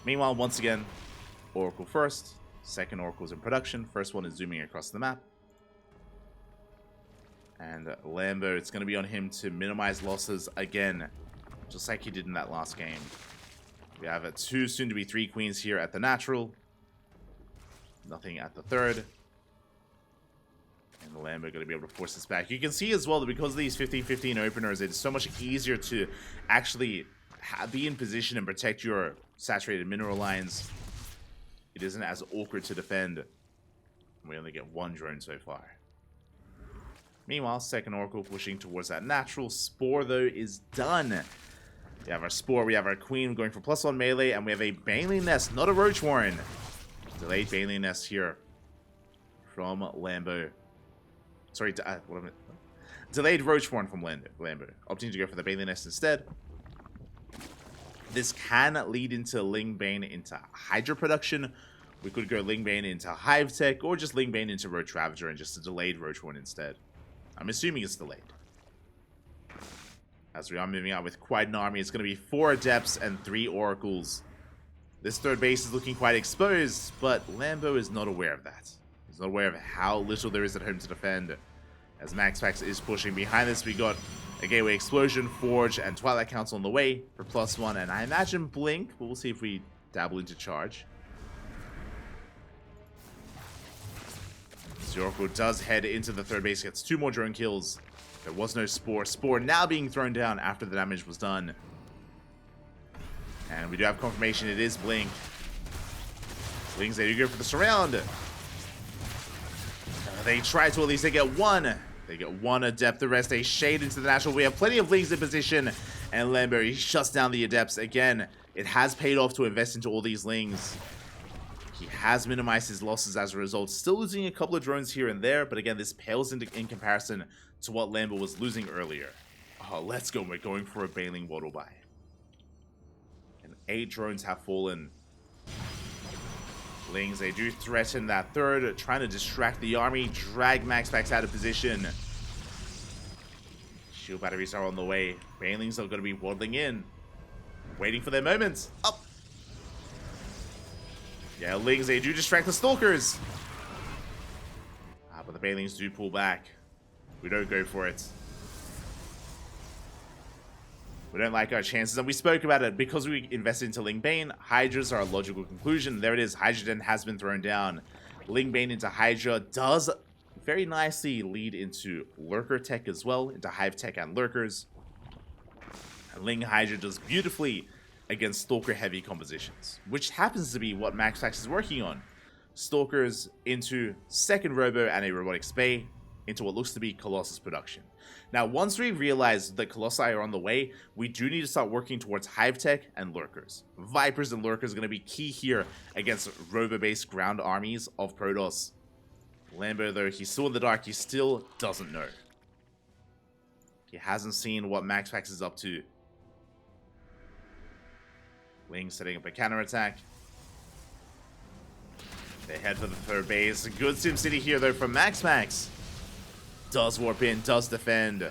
Meanwhile, once again, Oracle first. Second Oracle's in production. First one is zooming across the map. And Lambo, it's going to be on him to minimize losses again, just like he did in that last game. We have 2, soon to be 3 queens here at the natural. Nothing at the third. And Lambo going to be able to force this back. You can see as well that because of these 15-15 openers, it's so much easier to actually be in position and protect your saturated mineral lines. It isn't as awkward to defend. We only get 1 drone so far. Meanwhile, second Oracle pushing towards that natural. Spore, though, is done. We have our Spore, we have our Queen going for +1 melee, and we have a Baneling Nest, not a Roach Warren. Delayed Baneling Nest here from Lambo. Sorry, what am I? Delayed Roach Warren from Lambo. Opting to go for the Baneling Nest instead. This can lead into Ling Bane into Hydra production. We could go Ling Bane into Hive Tech, or just Ling Bane into Roach Ravager and just a delayed Roach Warren instead. I'm assuming it's delayed. As we are moving out with quite an army, it's going to be 4 Adepts and 3 Oracles. This third base is looking quite exposed, but Lambo is not aware of that. He's not aware of how little there is at home to defend. As MaxPax is pushing behind this, we got a Gateway Explosion, Forge, and Twilight Council on the way for +1, and I imagine Blink, but we'll see if we dabble into Charge. Oracle does head into the third base, gets 2 more drone kills. There was no Spore. Spore now being thrown down after the damage was done. And we do have confirmation it is Blink. Blings, they do go for the surround. They try to at least, they get 1. They get 1 Adept, the rest they shade into the natural. We have plenty of Blings in position. And Lambo, he shuts down the Adepts. Again, it has paid off to invest into all these Lings. He has minimized his losses as a result. Still losing a couple of drones here and there, but again, this pales in comparison to what Lambo was losing earlier. Oh, let's go. We're going for a Baneling Waddle Buy. And 8 drones have fallen. Lings, they do threaten that third, trying to distract the army, drag MaxPax out of position. Shield batteries are on the way. Banelings are going to be waddling in, waiting for their moments. Up. Yeah, Lings, they do distract the Stalkers. But the Banelings do pull back. We don't go for it. We don't like our chances, and we spoke about it because we invested into Ling Bane. Hydras are a logical conclusion. There it is. Hydra Den has been thrown down. Ling Bane into Hydra does very nicely lead into Lurker Tech as well, into Hive Tech and Lurkers. And Ling Hydra does beautifully against Stalker heavy compositions, which happens to be what MaxPax is working on. Stalkers into second Robo and a Robotics Bay into what looks to be Colossus production. Now, once we realize that Colossi are on the way, we do need to start working towards Hive Tech and Lurkers. Vipers and Lurkers are going to be key here against Robo-based ground armies of Protoss. Lambo, though, he's still in the dark. He still doesn't know. He hasn't seen what MaxPax is up to. Ling setting up a counterattack. They head for the third base. Good SimCity here, though, from MaxPax. Does warp in, does defend.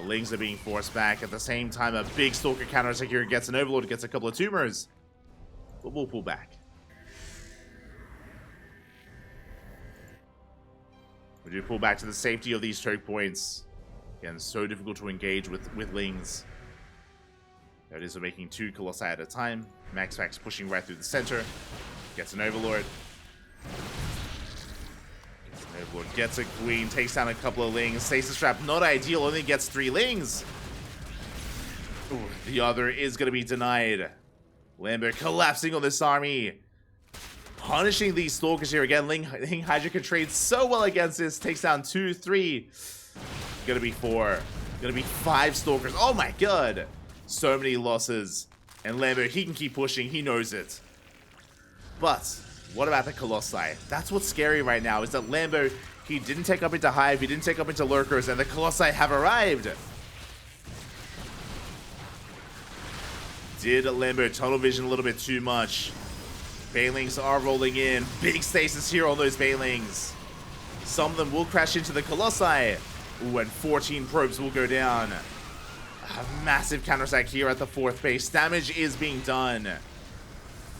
Lings are being forced back. At the same time, a big Stalker counterattack here gets an Overlord, gets a couple of tumors. But we'll pull back. We do pull back to the safety of these choke points. Again, so difficult to engage with Lings. There it is, we're making 2 Colossi at a time. MaxPax pushing right through the center. Gets an Overlord. Overlord gets a Queen, takes down a couple of Lings. Stasis Trap, not ideal, only gets 3 Lings. Ooh, the other is going to be denied. Lambert collapsing on this army. Punishing these Stalkers here again. Ling Hydra can trade so well against this. Takes down 2, 3. Gonna be 4. Gonna be 5 Stalkers. Oh my god. So many losses. And Lambert, he can keep pushing. He knows it. But what about the Colossi? That's what's scary right now, is that Lambo, he didn't take up into Hive, he didn't take up into Lurkers, and the Colossi have arrived. Did Lambo tunnel vision a little bit too much? Banelings are rolling in. Big stasis here on those Banelings. Some of them will crash into the Colossi. Ooh, and 14 probes will go down. A massive counterattack here at the 4th base. Damage is being done.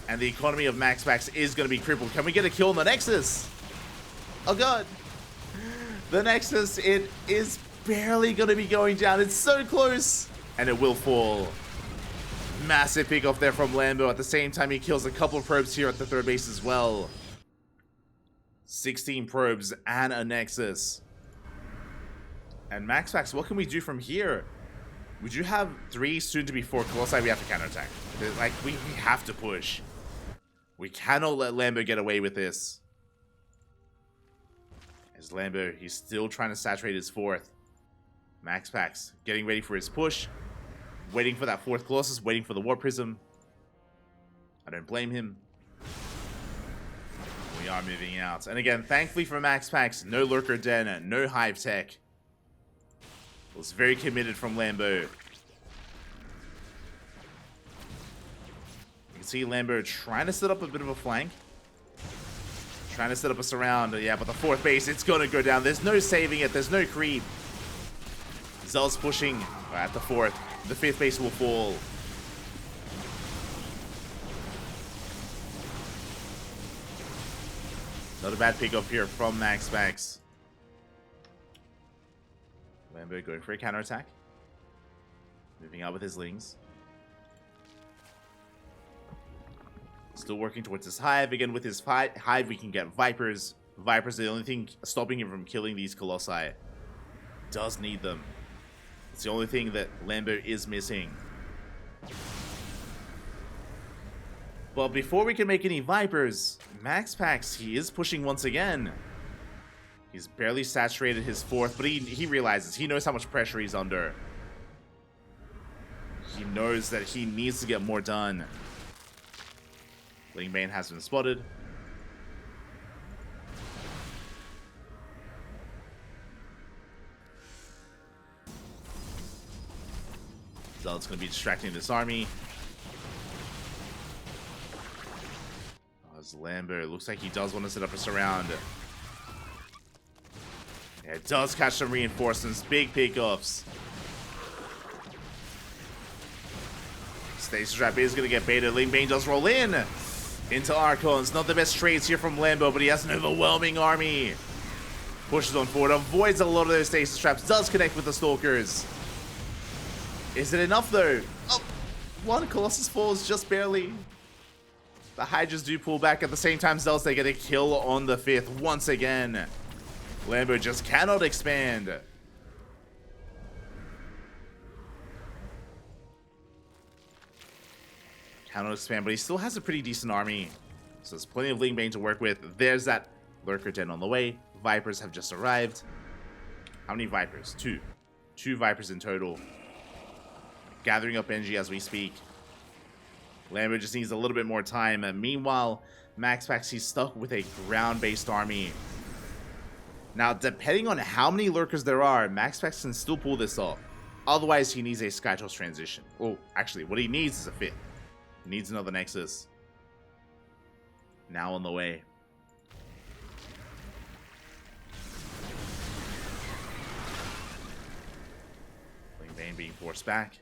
And the economy of MaxPax is going to be crippled. Can we get a kill on the Nexus? Oh god. The Nexus, it is barely going to be going down. It's so close. And it will fall. Massive pick off there from Lambo. At the same time, he kills a couple of probes here at the 3rd base as well. 16 probes and a Nexus. And MaxPax, what can we do from here? We do have 3, soon to be 4 Colossi we have to counterattack. Like, we have to push. We cannot let Lambo get away with this. As Lambo, he's still trying to saturate his fourth. MaxPax getting ready for his push. Waiting for that fourth Colossus, waiting for the Warp Prism. I don't blame him. We are moving out. And again, thankfully for MaxPax, no Lurker Den, no Hive Tech. Was very committed from Lambo. You can see Lambo trying to set up a bit of a flank. Trying to set up a surround. Yeah, but the fourth base, it's going to go down. There's no saving it. There's no creep. Zell's pushing at the fourth. The fifth base will fall. Not a bad pick up here from MaxPax. Lambo going for a counterattack. Moving out with his Lings. Still working towards his Hive. Again, with his Hive, we can get Vipers. Vipers are the only thing stopping him from killing these Colossi. Does need them. It's the only thing that Lambo is missing. But before we can make any Vipers, MaxPax, he is pushing once again. He's barely saturated his fourth, but he realizes, he knows how much pressure he's under. He knows that he needs to get more done. Lingbane has been spotted. Zealot's going to be distracting this army. Oh, it's Lambo. Looks like he does want to set up a surround. Yeah, it does catch some reinforcements. Big pickoffs. Stasis Trap is going to get baited. Lingbane does roll in into Archons. Not the best trades here from Lambo, but he has an overwhelming army. Pushes on forward. Avoids a lot of those Stasis Traps. Does connect with the Stalkers. Is it enough, though? Oh, one Colossus falls just barely. The Hydras do pull back. At the same time, Zealous, they get a kill on the fifth once again. Lambo just cannot expand. Cannot expand, but he still has a pretty decent army. So there's plenty of Lingbane to work with. There's that Lurker Den on the way. Vipers have just arrived. How many Vipers? Two. Two Vipers in total. Gathering up NG as we speak. Lambo just needs a little bit more time. And meanwhile, MaxPax, he's stuck with a ground-based army. Now, depending on how many Lurkers there are, MaxPax can still pull this off. Otherwise, he needs a Skytoss transition. Oh, actually, what he needs is a fifth. He needs another Nexus. Now on the way. Lingbane being forced back.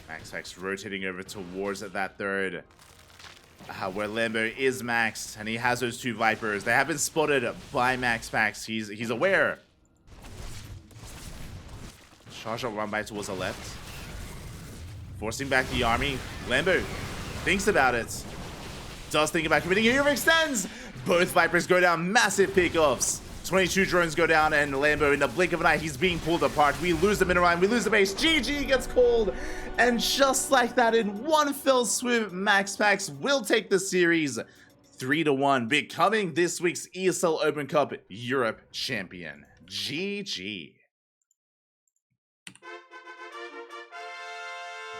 MaxPax rotating over towards that third. Where Lambo is maxed, and he has those two Vipers. They have been spotted by MaxPax. He's aware. Charge up run back towards the left. Forcing back the army. Lambo thinks about it. Does think about committing. Here extends. Both Vipers go down. Massive pickoffs. 22 drones go down, and Lambo, in the blink of an eye, he's being pulled apart. We lose the middle line. We lose the base. GG gets called. And just like that, in one fell swoop, MaxPax will take the series 3-1, becoming this week's ESL Open Cup Europe champion. GG.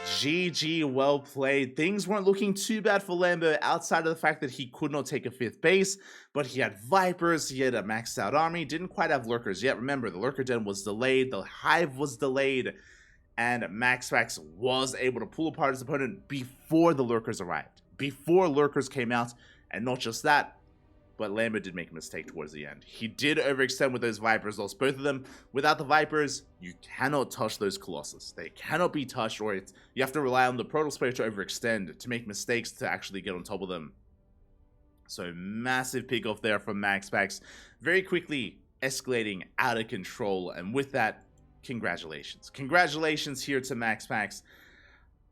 GG, well played. Things weren't looking too bad for Lambo outside of the fact that he could not take a fifth base, but he had Vipers, he had a maxed out army, didn't quite have Lurkers yet. Remember, the Lurker Den was delayed, the Hive was delayed, and MaxPax was able to pull apart his opponent before the Lurkers arrived, before Lurkers came out. And not just that, but Lambo did make a mistake towards the end. He did overextend with those Vipers, lost both of them. Without the Vipers, you cannot touch those Colossus. They cannot be touched, or you have to rely on the Protoss player to overextend, to make mistakes, to actually get on top of them. So massive pick off there from MaxPax. Very quickly escalating out of control. And with that, congratulations. Congratulations here to MaxPax.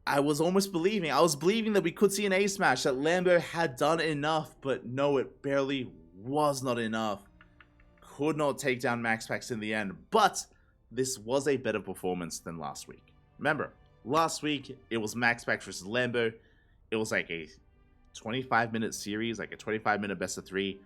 I was believing that we could see an ace match, that Lambo had done enough, but no, it barely was not enough. Could not take down MaxPax in the end, but this was a better performance than last week. Remember, last week, it was MaxPax versus Lambo. It was like a 25-minute series, like a 25-minute best of 3,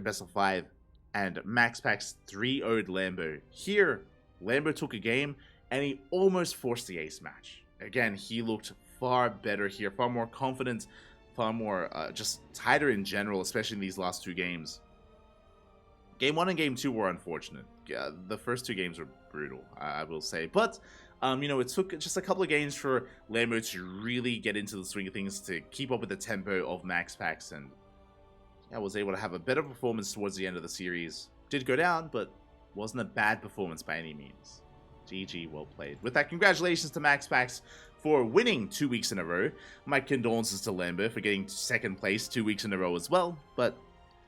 best of 5, and MaxPax 3-0'd Lambo. Here, Lambo took a game, and he almost forced the ace match. Again, he looked far better here, far more confident, far more just tighter in general, especially in these last 2 games. Game 1 and Game 2 were unfortunate. The first 2 games were brutal, I will say. But, you know, it took just a couple of games for Lambo to really get into the swing of things, to keep up with the tempo of MaxPax, and yeah, was able to have a better performance towards the end of the series. Did go down, but wasn't a bad performance by any means. GG, well played. With that, congratulations to MaxPax for winning 2 weeks in a row. My condolences to Lambo for getting 2nd place 2 weeks in a row as well, but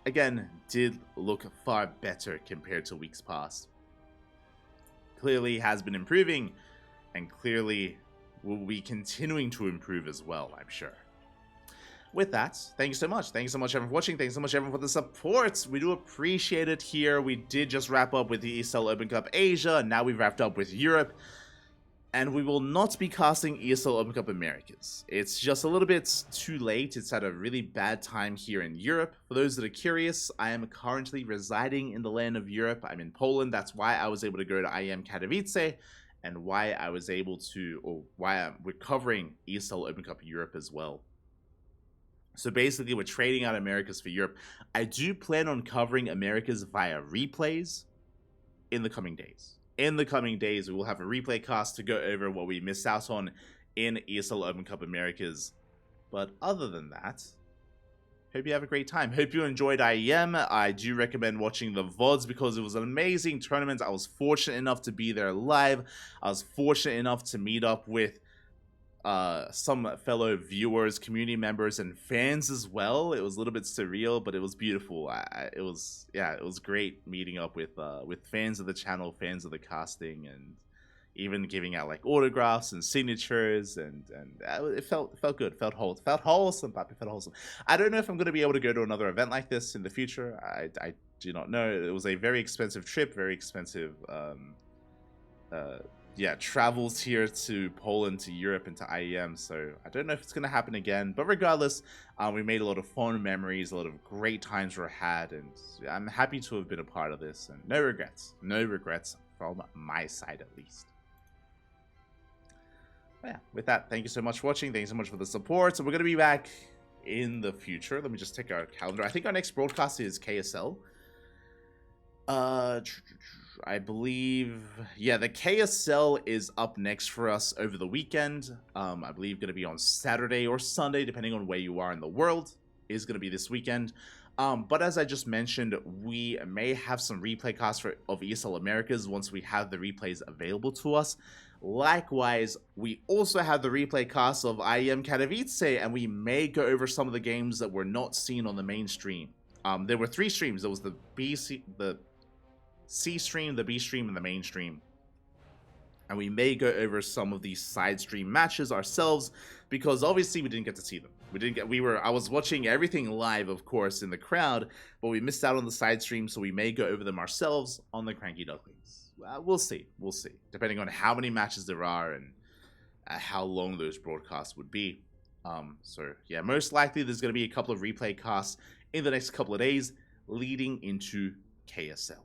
again, did look far better compared to weeks past. Clearly has been improving, and clearly will be continuing to improve as well, I'm sure. With that, thank you so much. Thank you so much, everyone, for watching. Thanks so much, everyone, for the support. We do appreciate it here. We did just wrap up with the ESL Open Cup Asia, and now we've wrapped up with Europe. And we will not be casting ESL Open Cup Americas. It's just a little bit too late. It's at a really bad time here in Europe. For those that are curious, I am currently residing in the land of Europe. I'm in Poland. That's why I was able to go to IEM Katowice, and why I was able to, or why we're covering ESL Open Cup Europe as well. So basically, we're trading out Americas for Europe. I do plan on covering Americas via replays in the coming days. In the coming days, we will have a replay cast to go over what we missed out on in ESL Open Cup Americas. But other than that, hope you have a great time. Hope you enjoyed IEM. I do recommend watching the VODs because it was an amazing tournament. I was fortunate enough to be there live. I was fortunate enough to meet up with some fellow viewers, community members, and fans as well. It was a little bit surreal, but it was beautiful. It was great meeting up with fans of the channel, fans of the casting, and even giving out like autographs and signatures, and it felt good, felt wholesome, Papi, felt wholesome. I don't know if I'm going to be able to go to another event like this in the future. I do not know. It was a very expensive trip, very expensive travels here to Poland, to Europe, and to IEM, so I don't know if it's going to happen again, but regardless, we made a lot of fun memories, a lot of great times were had, and I'm happy to have been a part of this, and no regrets from my side at least. But yeah, with that, thank you so much for watching, thank you so much for the support, so we're going to be back in the future. Let me just check our calendar. I think our next broadcast is KSL. I believe, yeah, the KSL is up next for us over the weekend. I believe going to be on Saturday or Sunday, depending on where you are in the world, is going to be this weekend. But as I just mentioned, we may have some replay casts of ESL Americas once we have the replays available to us. Likewise, we also have the replay casts of IEM Katowice, and we may go over some of the games that were not seen on the main stream. There were 3 streams. There was the C stream, the B stream, and the main stream. And we may go over some of these side stream matches ourselves, because obviously we didn't get to see them. I was watching everything live, of course, in the crowd, but we missed out on the side stream, so we may go over them ourselves on the CranKy Ducklings. We'll see, depending on how many matches there are and how long those broadcasts would be. So yeah, most likely there's going to be a couple of replay casts in the next couple of days leading into KSL.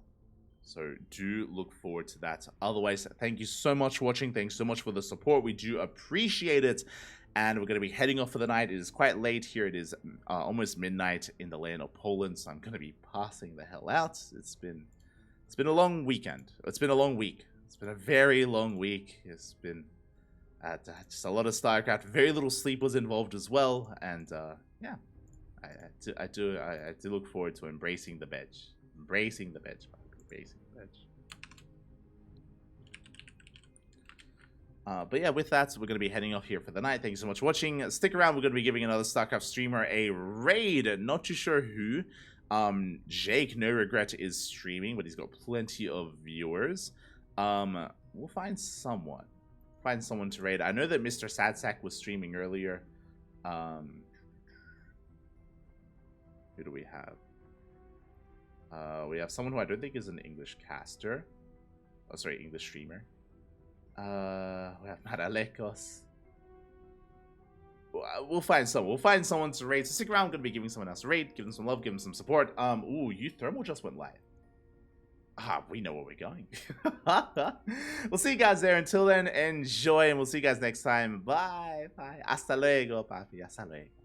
So do look forward to that. Otherwise, thank you so much for watching. Thanks so much for the support. We do appreciate it. And we're going to be heading off for the night. It is quite late here. It is almost midnight in the land of Poland. So I'm going to be passing the hell out. It's been a long weekend. It's been a long week. It's been a very long week. It's been just a lot of StarCraft. Very little sleep was involved as well. And yeah, I do look forward to embracing the veg. Embracing the veg. But yeah, with that, we're going to be heading off here for the night. Thank you so much for watching. Stick around. We're going to be giving another StarCraft streamer a raid. Not too sure who. Jake, no regret, is streaming, but he's got plenty of viewers. We'll find someone. Find someone to raid. I know that Mr. Sadsack was streaming earlier. Who do we have? We have someone who I don't think is an English caster. Oh, sorry, English streamer. We have Maralekos. we'll find someone. We'll find someone to raid. So stick around. I'm gonna be giving someone else a raid, give them some love, give them some support. Ooh, Youth Thermal just went live. We know where we're going. We'll see you guys there. Until then, enjoy, and we'll see you guys next time. Bye. Bye. Hasta luego, papi. Hasta luego.